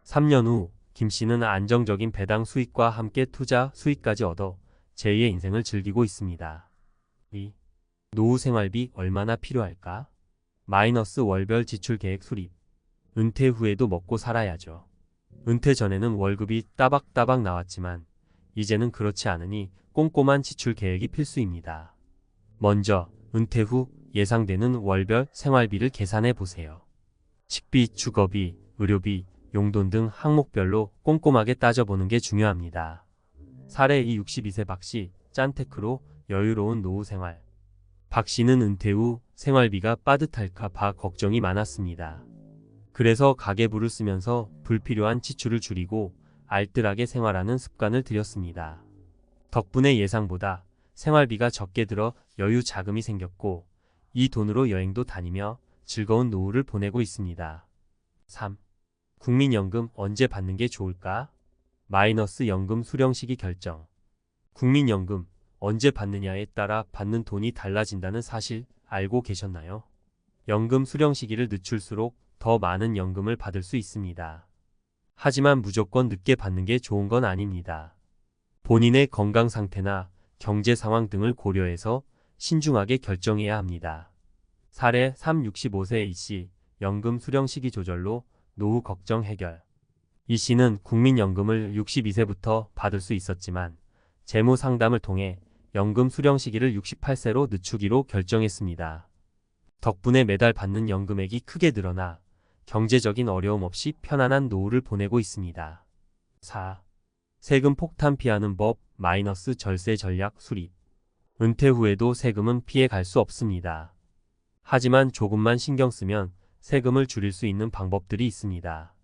3년 후 김씨는 안정적인 배당 수익과 함께 투자 수익까지 얻어 제2의 인생을 즐기고 있습니다. 2. 노후 생활비 얼마나 필요할까? 마이너스 월별 지출 계획 수립. 은퇴 후에도 먹고 살아야죠. 은퇴 전에는 월급이 따박따박 나왔지만 이제는 그렇지 않으니 꼼꼼한 지출 계획이 필수입니다. 먼저 은퇴 후 예상되는 월별 생활비를 계산해 보세요. 식비, 주거비, 의료비, 용돈 등 항목별로 꼼꼼하게 따져보는 게 중요합니다. 사례 2 62세 박씨, 짠테크로 여유로운 노후 생활. 박씨는 은퇴 후 생활비가 빠듯할까 봐 걱정이 많았습니다. 그래서 가계부를 쓰면서 불필요한 지출을 줄이고 알뜰하게 생활하는 습관을 들였습니다. 덕분에 예상보다 생활비가 적게 들어 여유 자금이 생겼고 이 돈으로 여행도 다니며 즐거운 노후를 보내고 있습니다. 3. 국민연금 언제 받는 게 좋을까? 마이너스 연금 수령 시기 결정. 국민연금 언제 받느냐에 따라 받는 돈이 달라진다는 사실 알고 계셨나요? 연금 수령 시기를 늦출수록 더 많은 연금을 받을 수 있습니다. 하지만 무조건 늦게 받는 게 좋은 건 아닙니다. 본인의 건강 상태나 경제 상황 등을 고려해서 신중하게 결정해야 합니다. 사례 3 65세 A씨, 연금 수령 시기 조절로 노후 걱정 해결. 이씨는 국민연금을 62세부터 받을 수 있었지만 재무 상담을 통해 연금 수령 시기를 68세로 늦추기로 결정했습니다. 덕분에 매달 받는 연금액이 크게 늘어나 경제적인 어려움 없이 편안한 노후를 보내고 있습니다. 4. 세금 폭탄 피하는 법 마이너스 절세 전략 수립. 은퇴 후에도 세금은 피해 갈 수 없습니다. 하지만 조금만 신경 쓰면 세금을 줄일 수 있는 방법들이 있습니다.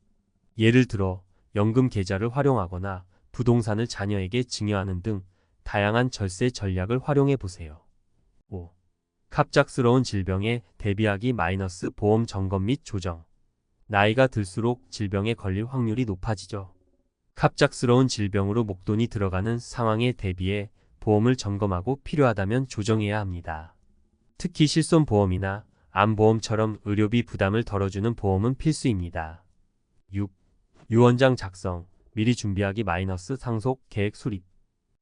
예를 들어 연금 계좌를 활용하거나 부동산을 자녀에게 증여하는 등 다양한 절세 전략을 활용해 보세요. 5. 갑작스러운 질병에 대비하기 마이너스 보험 점검 및 조정. 나이가 들수록 질병에 걸릴 확률이 높아지죠. 갑작스러운 질병으로 목돈이 들어가는 상황에 대비해 보험을 점검하고 필요하다면 조정해야 합니다. 특히 실손보험이나 암보험처럼 의료비 부담을 덜어주는 보험은 필수입니다. 6. 유언장 작성, 미리 준비하기 마이너스 상속 계획 수립.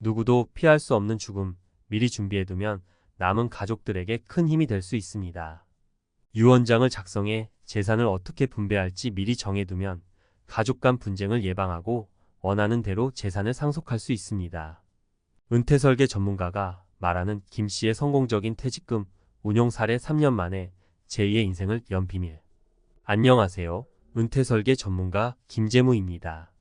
누구도 피할 수 없는 죽음, 미리 준비해두면 남은 가족들에게 큰 힘이 될 수 있습니다. 유언장을 작성해 재산을 어떻게 분배할지 미리 정해두면 가족 간 분쟁을 예방하고 원하는 대로 재산을 상속할 수 있습니다. 은퇴설계 전문가가 말하는 김씨의 성공적인 퇴직금 운용 사례 3년 만에 제2의 인생을 연 비밀. 안녕하세요. 은퇴설계 전문가 김재무입니다.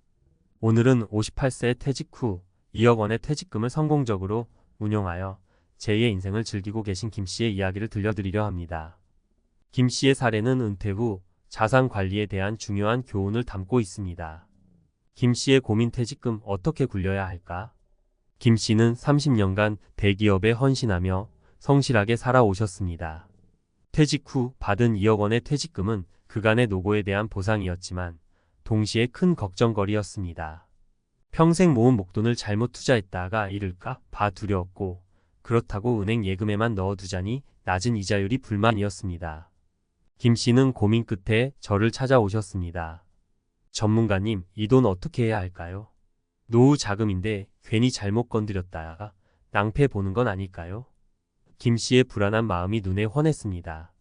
오늘은 58세 퇴직 후 2억 원의 퇴직금을 성공적으로 운용하여 제2의 인생을 즐기고 계신 김씨의 이야기를 들려드리려 합니다. 김씨의 사례는 은퇴 후 자산 관리에 대한 중요한 교훈을 담고 있습니다. 김씨의 고민 퇴직금 어떻게 굴려야 할까? 김씨는 30년간 대기업에 헌신하며 성실하게 살아오셨습니다. 퇴직 후 받은 2억 원의 퇴직금은 그간의 노고에 대한 보상이었지만 동시에 큰 걱정거리였습니다. 평생 모은 목돈을 잘못 투자했다가 잃을까 봐 두려웠고 그렇다고 은행 예금에만 넣어두자니 낮은 이자율이 불만이었습니다. 김씨는 고민 끝에 저를 찾아오셨습니다. 전문가님, 이 돈 어떻게 해야 할까요? 노후 자금인데 괜히 잘못 건드렸다가 낭패 보는 건 아닐까요? 김씨의 불안한 마음이 눈에 훤했습니다.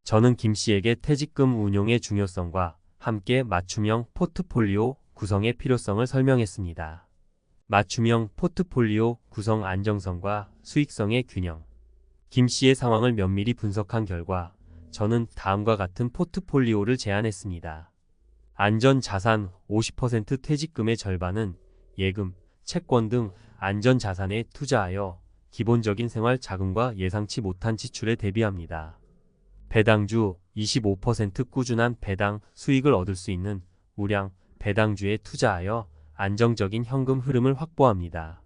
저는 김씨에게 퇴직금 운용의 중요성과 함께 맞춤형 포트폴리오 구성의 필요성을 설명했습니다. 맞춤형 포트폴리오 구성 안정성과 수익성의 균형. 김씨의 상황을 면밀히 분석한 결과 저는 다음과 같은 포트폴리오를 제안했습니다. 안전 자산 50% 퇴직금의 절반은 예금, 채권 등 안전 자산에 투자하여 기본적인 생활 자금과 예상치 못한 지출에 대비합니다. 배당주 25% 꾸준한 배당 수익을 얻을 수 있는 우량 배당주에 투자하여 안정적인 현금 흐름을 확보합니다.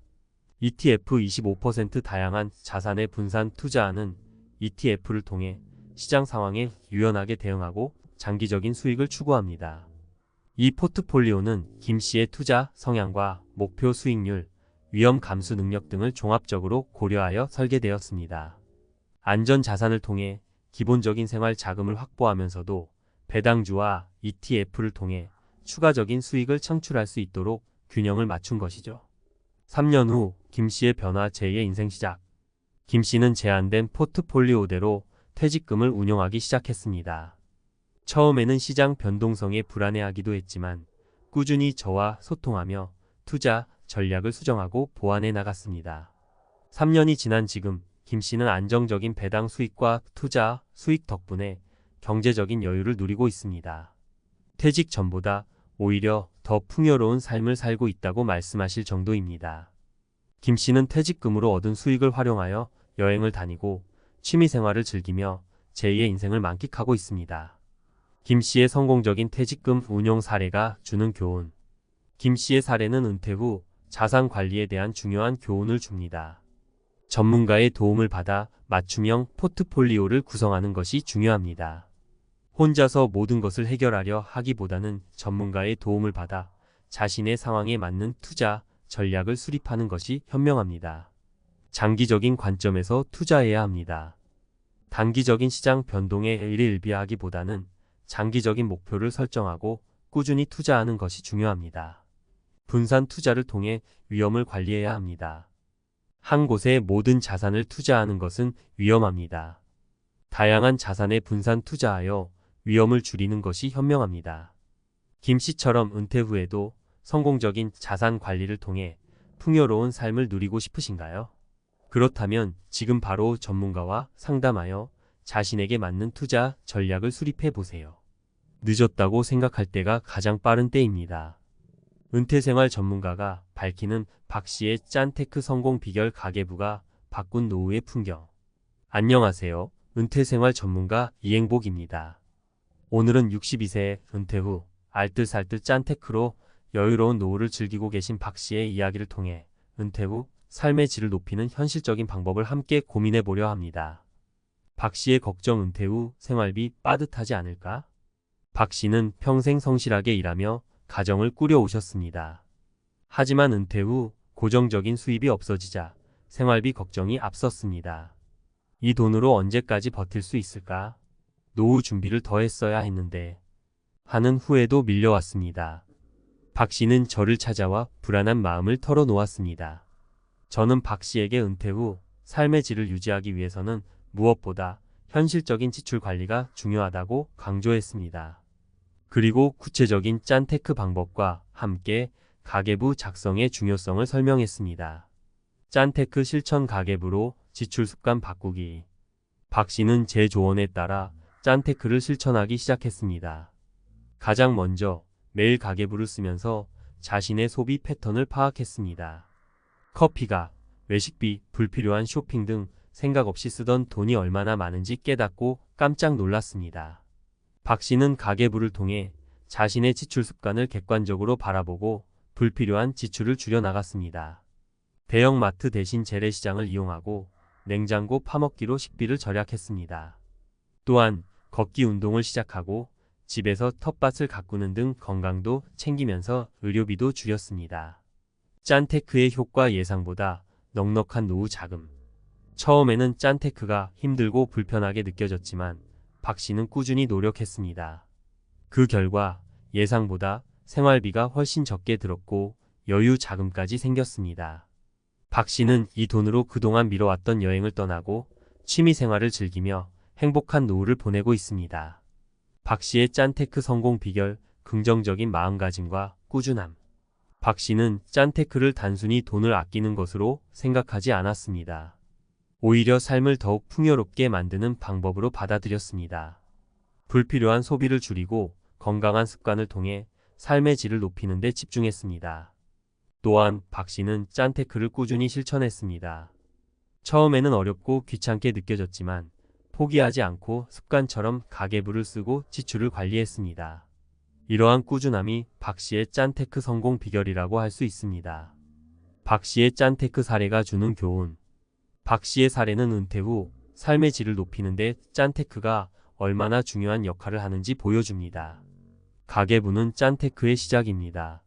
ETF 25% 다양한 자산에 분산 투자하는 ETF를 통해 시장 상황에 유연하게 대응하고 장기적인 수익을 추구합니다. 이 포트폴리오는 김 씨의 투자 성향과 목표 수익률, 위험 감수 능력 등을 종합적으로 고려하여 설계되었습니다. 안전 자산을 통해 기본적인 생활 자금을 확보하면서도 배당주와 ETF를 통해 추가적인 수익을 창출할 수 있도록 균형을 맞춘 것이죠. 3년 후 김 씨의 변화 제2의 인생 시작. 김 씨는 제한된 포트폴리오대로 퇴직금을 운용하기 시작했습니다. 처음에는 시장 변동성에 불안해하기도 했지만 꾸준히 저와 소통하며 투자 전략을 수정하고 보완해 나갔습니다. 3년이 지난 지금 김 씨는 안정적인 배당 수익과 투자 수익 덕분에 경제적인 여유를 누리고 있습니다. 퇴직 전보다 오히려 더 풍요로운 삶을 살고 있다고 말씀하실 정도입니다. 김 씨는 퇴직금으로 얻은 수익을 활용하여 여행을 다니고 취미생활을 즐기며 제2의 인생을 만끽하고 있습니다. 김 씨의 성공적인 퇴직금 운용 사례가 주는 교훈. 김 씨의 사례는 은퇴 후 자산 관리에 대한 중요한 교훈을 줍니다. 전문가의 도움을 받아 맞춤형 포트폴리오를 구성하는 것이 중요합니다. 혼자서 모든 것을 해결하려 하기보다는 전문가의 도움을 받아 자신의 상황에 맞는 투자 전략을 수립하는 것이 현명합니다. 장기적인 관점에서 투자해야 합니다. 단기적인 시장 변동에 일희일비하기보다는 장기적인 목표를 설정하고 꾸준히 투자하는 것이 중요합니다. 분산 투자를 통해 위험을 관리해야 합니다. 한 곳에 모든 자산을 투자하는 것은 위험합니다. 다양한 자산에 분산 투자하여 위험을 줄이는 것이 현명합니다. 김 씨처럼 은퇴 후에도 성공적인 자산 관리를 통해 풍요로운 삶을 누리고 싶으신가요? 그렇다면 지금 바로 전문가와 상담하여 자신에게 맞는 투자 전략을 수립해 보세요. 늦었다고 생각할 때가 가장 빠른 때입니다. 은퇴생활 전문가가 밝히는 박 씨의 짠테크 성공 비결 가계부가 바꾼 노후의 풍경. 안녕하세요. 은퇴생활 전문가 이행복입니다. 오늘은 62세 은퇴 후 알뜰살뜰 짠테크로 여유로운 노후를 즐기고 계신 박 씨의 이야기를 통해 은퇴 후 삶의 질을 높이는 현실적인 방법을 함께 고민해 보려 합니다. 박 씨의 걱정. 은퇴 후 생활비 빠듯하지 않을까? 박 씨는 평생 성실하게 일하며 가정을 꾸려 오셨습니다. 하지만 은퇴 후 고정적인 수입이 없어지자 생활비 걱정이 앞섰습니다. 이 돈으로 언제까지 버틸 수 있을까? 노후 준비를 더 했어야 했는데 하는 후회도 밀려왔습니다. 박 씨는 저를 찾아와 불안한 마음을 털어놓았습니다. 저는 박 씨에게 은퇴 후 삶의 질을 유지하기 위해서는 무엇보다 현실적인 지출 관리가 중요하다고 강조했습니다. 그리고 구체적인 짠테크 방법과 함께 가계부 작성의 중요성을 설명했습니다. 짠테크 실천 가계부로 지출 습관 바꾸기. 박 씨는 제 조언에 따라 짠테크를 실천하기 시작했습니다. 가장 먼저 매일 가계부를 쓰면서 자신의 소비 패턴을 파악했습니다. 커피가, 외식비, 불필요한 쇼핑 등 생각 없이 쓰던 돈이 얼마나 많은지 깨닫고 깜짝 놀랐습니다. 박 씨는 가계부를 통해 자신의 지출 습관을 객관적으로 바라보고 불필요한 지출을 줄여나갔습니다. 대형마트 대신 재래시장을 이용하고 냉장고 파먹기로 식비를 절약했습니다. 또한 걷기 운동을 시작하고 집에서 텃밭을 가꾸는 등 건강도 챙기면서 의료비도 줄였습니다. 짠테크의 효과 예상보다 넉넉한 노후 자금. 처음에는 짠테크가 힘들고 불편하게 느껴졌지만 박 씨는 꾸준히 노력했습니다. 그 결과 예상보다 생활비가 훨씬 적게 들었고 여유 자금까지 생겼습니다. 박 씨는 이 돈으로 그동안 미뤄왔던 여행을 떠나고 취미 생활을 즐기며 행복한 노후를 보내고 있습니다. 박 씨의 짠테크 성공 비결, 긍정적인 마음가짐과 꾸준함. 박 씨는 짠테크를 단순히 돈을 아끼는 것으로 생각하지 않았습니다. 오히려 삶을 더욱 풍요롭게 만드는 방법으로 받아들였습니다. 불필요한 소비를 줄이고 건강한 습관을 통해 삶의 질을 높이는 데 집중했습니다. 또한 박 씨는 짠테크를 꾸준히 실천했습니다. 처음에는 어렵고 귀찮게 느껴졌지만 포기하지 않고 습관처럼 가계부를 쓰고 지출을 관리했습니다. 이러한 꾸준함이 박 씨의 짠테크 성공 비결이라고 할 수 있습니다. 박 씨의 짠테크 사례가 주는 교훈. 박 씨의 사례는 은퇴 후 삶의 질을 높이는 데 짠테크가 얼마나 중요한 역할을 하는지 보여줍니다. 가계부는 짠테크의 시작입니다.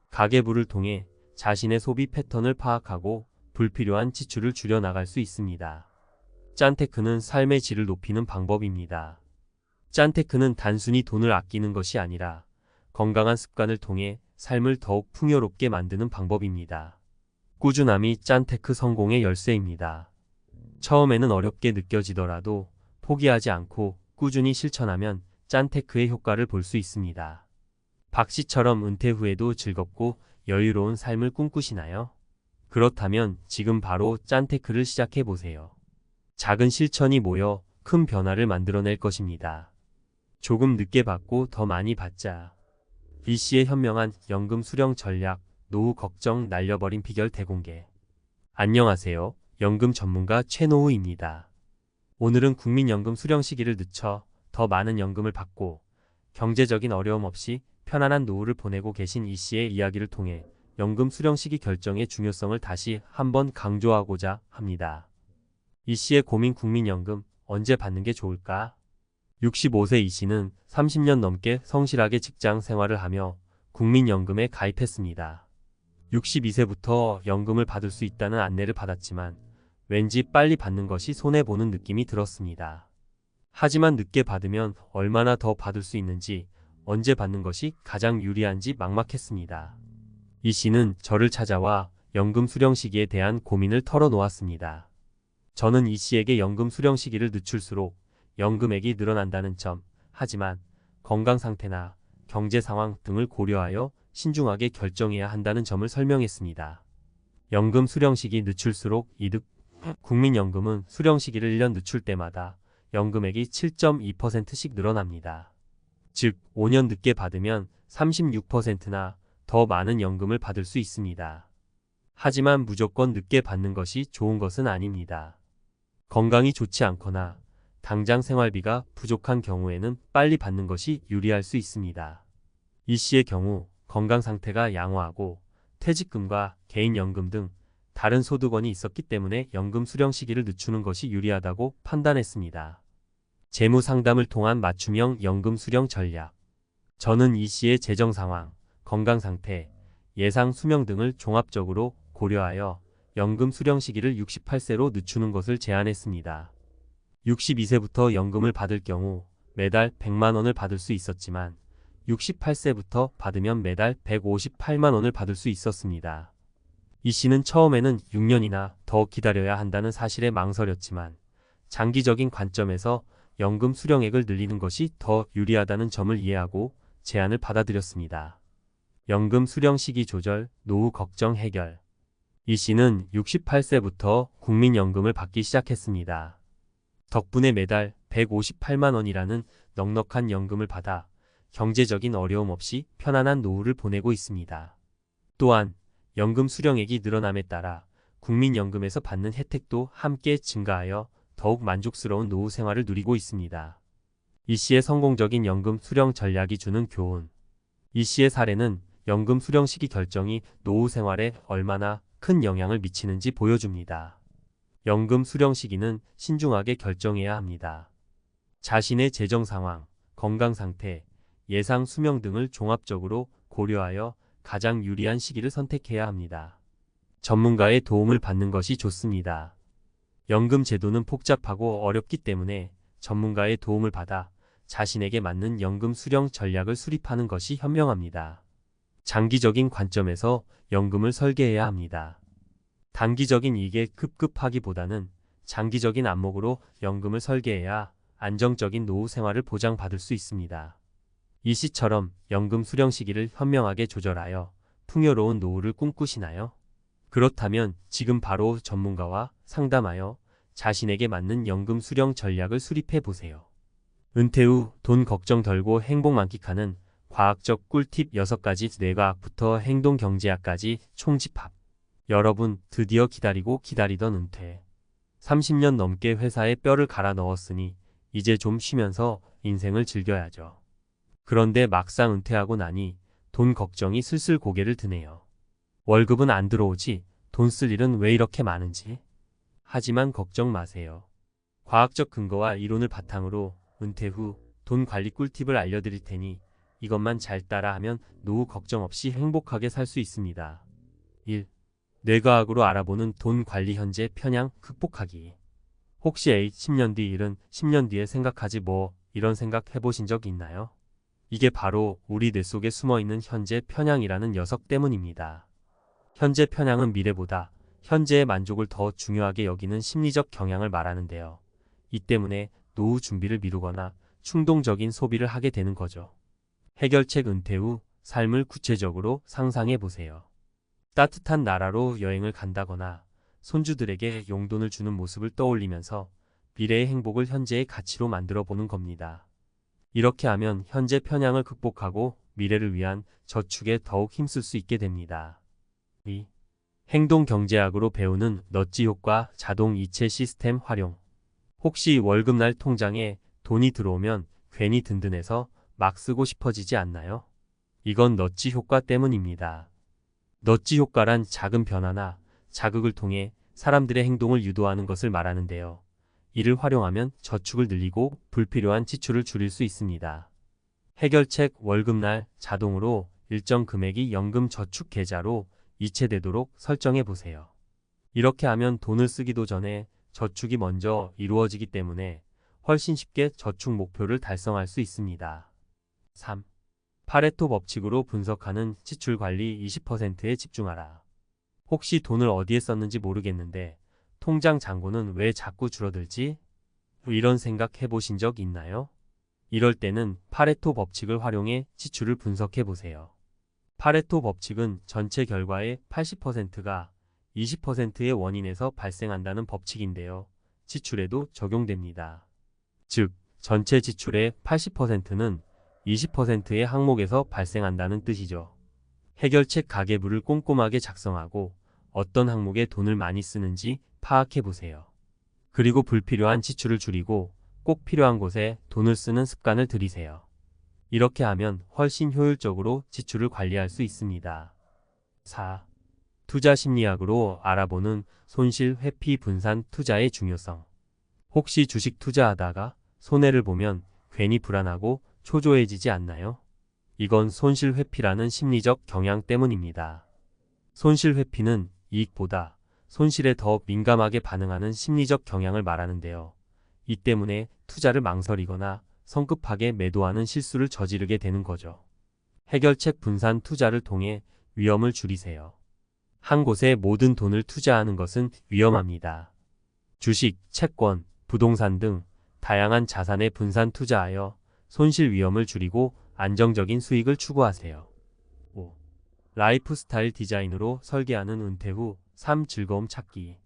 가계부를 통해 자신의 소비 패턴을 파악하고 불필요한 지출을 줄여나갈 수 있습니다. 짠테크는 삶의 질을 높이는 방법입니다. 짠테크는 단순히 돈을 아끼는 것이 아니라 건강한 습관을 통해 삶을 더욱 풍요롭게 만드는 방법입니다. 꾸준함이 짠테크 성공의 열쇠입니다. 처음에는 어렵게 느껴지더라도 포기하지 않고 꾸준히 실천하면 짠테크의 효과를 볼 수 있습니다. 박 씨처럼 은퇴 후에도 즐겁고 여유로운 삶을 꿈꾸시나요? 그렇다면 지금 바로 짠테크를 시작해 보세요. 작은 실천이 모여 큰 변화를 만들어낼 것입니다. 조금 늦게 받고 더 많이 받자. 이 씨의 현명한 연금 수령 전략, 노후 걱정 날려버린 비결 대공개. 안녕하세요. 연금 전문가 최노후입니다. 오늘은 국민연금 수령 시기를 늦춰 더 많은 연금을 받고 경제적인 어려움 없이 편안한 노후를 보내고 계신 이 씨의 이야기를 통해 연금 수령 시기 결정의 중요성을 다시 한번 강조하고자 합니다. 이 씨의 고민 국민연금 언제 받는 게 좋을까? 65세 이 씨는 30년 넘게 성실하게 직장 생활을 하며 국민연금에 가입했습니다. 62세부터 연금을 받을 수 있다는 안내를 받았지만 왠지 빨리 받는 것이 손해보는 느낌이 들었습니다. 하지만 늦게 받으면 얼마나 더 받을 수 있는지, 언제 받는 것이 가장 유리한지 막막했습니다. 이 씨는 저를 찾아와 연금 수령 시기에 대한 고민을 털어놓았습니다. 저는 이 씨에게 연금 수령 시기를 늦출수록 연금액이 늘어난다는 점, 하지만 건강 상태나 경제 상황 등을 고려하여 신중하게 결정해야 한다는 점을 설명했습니다. 연금 수령 시기 늦출수록 이득. 국민연금은 수령 시기를 1년 늦출 때마다 연금액이 7.2%씩 늘어납니다. 즉, 5년 늦게 받으면 36%나 더 많은 연금을 받을 수 있습니다. 하지만 무조건 늦게 받는 것이 좋은 것은 아닙니다. 건강이 좋지 않거나 당장 생활비가 부족한 경우에는 빨리 받는 것이 유리할 수 있습니다. 이 씨의 경우 건강 상태가 양호하고 퇴직금과 개인연금 등 다른 소득원이 있었기 때문에 연금 수령 시기를 늦추는 것이 유리하다고 판단했습니다. 재무 상담을 통한 맞춤형 연금 수령 전략. 저는 이 씨의 재정 상황, 건강 상태, 예상 수명 등을 종합적으로 고려하여 연금 수령 시기를 68세로 늦추는 것을 제안했습니다. 62세부터 연금을 받을 경우 매달 100만 원을 받을 수 있었지만 68세부터 받으면 매달 158만 원을 받을 수 있었습니다. 이 씨는 처음에는 6년이나 더 기다려야 한다는 사실에 망설였지만 장기적인 관점에서 연금 수령액을 늘리는 것이 더 유리하다는 점을 이해하고 제안을 받아들였습니다. 연금 수령 시기 조절, 노후 걱정 해결. 이 씨는 68세부터 국민연금을 받기 시작했습니다. 덕분에 매달 158만 원이라는 넉넉한 연금을 받아 경제적인 어려움 없이 편안한 노후를 보내고 있습니다. 또한 연금 수령액이 늘어남에 따라 국민연금에서 받는 혜택도 함께 증가하여 더욱 만족스러운 노후 생활을 누리고 있습니다. 이 씨의 성공적인 연금 수령 전략이 주는 교훈. 이 씨의 사례는 연금 수령 시기 결정이 노후 생활에 얼마나 큰 영향을 미치는지 보여줍니다. 연금 수령 시기는 신중하게 결정해야 합니다. 자신의 재정 상황, 건강 상태, 예상 수명 등을 종합적으로 고려하여 가장 유리한 시기를 선택해야 합니다. 전문가의 도움을 받는 것이 좋습니다. 연금 제도는 복잡하고 어렵기 때문에 전문가의 도움을 받아 자신에게 맞는 연금 수령 전략을 수립하는 것이 현명합니다. 장기적인 관점에서 연금을 설계해야 합니다. 단기적인 이익에 급급하기보다는 장기적인 안목으로 연금을 설계해야 안정적인 노후 생활을 보장받을 수 있습니다. 이 씨처럼 연금 수령 시기를 현명하게 조절하여 풍요로운 노후를 꿈꾸시나요? 그렇다면 지금 바로 전문가와 상담하여 자신에게 맞는 연금 수령 전략을 수립해 보세요. 은퇴 후 돈 걱정 덜고 행복 만끽하는 과학적 꿀팁 6가지 뇌과학부터 행동경제학까지 총집합. 여러분 드디어 기다리고 기다리던 은퇴. 30년 넘게 회사에 뼈를 갈아 넣었으니 이제 좀 쉬면서 인생을 즐겨야죠. 그런데 막상 은퇴하고 나니 돈 걱정이 슬슬 고개를 드네요. 월급은 안 들어오지 돈 쓸 일은 왜 이렇게 많은지. 하지만 걱정 마세요. 과학적 근거와 이론을 바탕으로 은퇴 후 돈 관리 꿀팁을 알려드릴 테니 이것만 잘 따라하면 노후 걱정 없이 행복하게 살 수 있습니다. 1. 뇌과학으로 알아보는 돈 관리 현재 편향 극복하기. 혹시 10년 뒤 일은 10년 뒤에 생각하지 뭐 이런 생각 해보신 적 있나요? 이게 바로 우리 뇌 속에 숨어있는 현재 편향이라는 녀석 때문입니다. 현재 편향은 미래보다 현재의 만족을 더 중요하게 여기는 심리적 경향을 말하는데요. 이 때문에 노후 준비를 미루거나 충동적인 소비를 하게 되는 거죠. 해결책 은퇴 후 삶을 구체적으로 상상해 보세요. 따뜻한 나라로 여행을 간다거나 손주들에게 용돈을 주는 모습을 떠올리면서 미래의 행복을 현재의 가치로 만들어 보는 겁니다. 이렇게 하면 현재 편향을 극복하고 미래를 위한 저축에 더욱 힘쓸 수 있게 됩니다. 2. 행동경제학으로 배우는 넛지 효과 자동 이체 시스템 활용. 혹시 월급날 통장에 돈이 들어오면 괜히 든든해서 막 쓰고 싶어지지 않나요? 이건 넛지 효과 때문입니다. 넛지 효과란 작은 변화나 자극을 통해 사람들의 행동을 유도하는 것을 말하는데요. 이를 활용하면 저축을 늘리고 불필요한 지출을 줄일 수 있습니다. 해결책 월급날 자동으로 일정 금액이 연금 저축 계좌로 이체되도록 설정해 보세요. 이렇게 하면 돈을 쓰기도 전에 저축이 먼저 이루어지기 때문에 훨씬 쉽게 저축 목표를 달성할 수 있습니다. 3. 파레토 법칙으로 분석하는 지출 관리 20%에 집중하라. 혹시 돈을 어디에 썼는지 모르겠는데 통장 잔고는 왜 자꾸 줄어들지? 이런 생각 해보신 적 있나요? 이럴 때는 파레토 법칙을 활용해 지출을 분석해 보세요. 파레토 법칙은 전체 결과의 80%가 20%의 원인에서 발생한다는 법칙인데요. 지출에도 적용됩니다. 즉, 전체 지출의 80%는 20%의 항목에서 발생한다는 뜻이죠. 해결책 가계부를 꼼꼼하게 작성하고 어떤 항목에 돈을 많이 쓰는지 파악해 보세요. 그리고 불필요한 지출을 줄이고 꼭 필요한 곳에 돈을 쓰는 습관을 들이세요. 이렇게 하면 훨씬 효율적으로 지출을 관리할 수 있습니다. 4. 투자 심리학으로 알아보는 손실 회피 분산 투자의 중요성. 혹시 주식 투자하다가 손해를 보면 괜히 불안하고 초조해지지 않나요? 이건 손실 회피라는 심리적 경향 때문입니다. 손실 회피는 이익보다 손실에 더 민감하게 반응하는 심리적 경향을 말하는데요. 이 때문에 투자를 망설이거나 성급하게 매도하는 실수를 저지르게 되는 거죠. 해결책 분산 투자를 통해 위험을 줄이세요. 한 곳에 모든 돈을 투자하는 것은 위험합니다. 주식, 채권, 부동산 등 다양한 자산에 분산 투자하여 손실 위험을 줄이고 안정적인 수익을 추구하세요. 5. 라이프 스타일 디자인으로 설계하는 은퇴 후 삶 즐거움 찾기.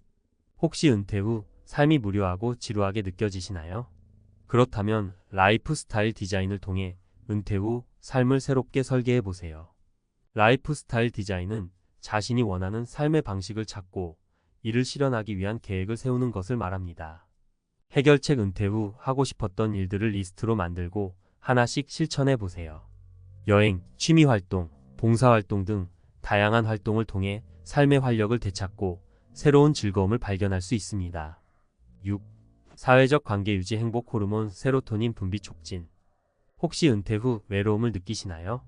혹시 은퇴 후 삶이 무료하고 지루하게 느껴지시나요? 그렇다면 라이프 스타일 디자인을 통해 은퇴 후 삶을 새롭게 설계해 보세요. 라이프 스타일 디자인은 자신이 원하는 삶의 방식을 찾고 이를 실현하기 위한 계획을 세우는 것을 말합니다. 해결책 은퇴 후 하고 싶었던 일들을 리스트로 만들고 하나씩 실천해 보세요. 여행, 취미활동, 봉사활동 등 다양한 활동을 통해 삶의 활력을 되찾고 새로운 즐거움을 발견할 수 있습니다. 6. 사회적 관계 유지 행복 호르몬 세로토닌 분비 촉진. 혹시 은퇴 후 외로움을 느끼시나요?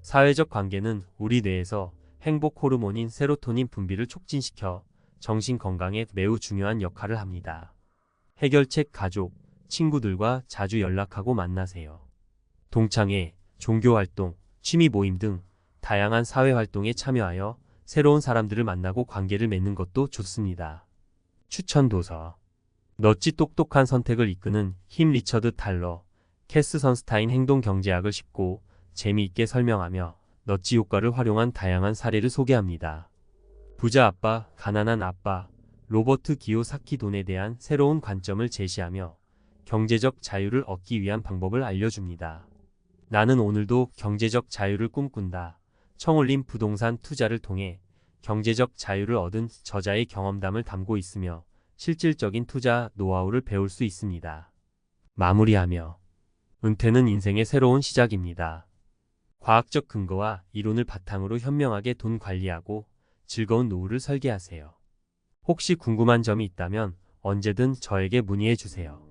사회적 관계는 우리 뇌에서 행복 호르몬인 세로토닌 분비를 촉진시켜 정신 건강에 매우 중요한 역할을 합니다. 해결책 가족, 친구들과 자주 연락하고 만나세요. 동창회, 종교활동, 취미 모임 등 다양한 사회활동에 참여하여 새로운 사람들을 만나고 관계를 맺는 것도 좋습니다. 추천 도서. 넛지 똑똑한 선택을 이끄는 힘 리처드 탈러, 캐스 선스타인 행동경제학을 쉽고 재미있게 설명하며 넛지 효과를 활용한 다양한 사례를 소개합니다. 부자 아빠, 가난한 아빠, 로버트 기요사키 돈에 대한 새로운 관점을 제시하며 경제적 자유를 얻기 위한 방법을 알려줍니다. 나는 오늘도 경제적 자유를 꿈꾼다. 청울림 부동산 투자를 통해 경제적 자유를 얻은 저자의 경험담을 담고 있으며 실질적인 투자 노하우를 배울 수 있습니다. 마무리하며 은퇴는 인생의 새로운 시작입니다. 과학적 근거와 이론을 바탕으로 현명하게 돈 관리하고 즐거운 노후를 설계하세요. 혹시 궁금한 점이 있다면 언제든 저에게 문의해 주세요.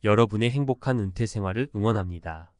여러분의 행복한 은퇴 생활을 응원합니다.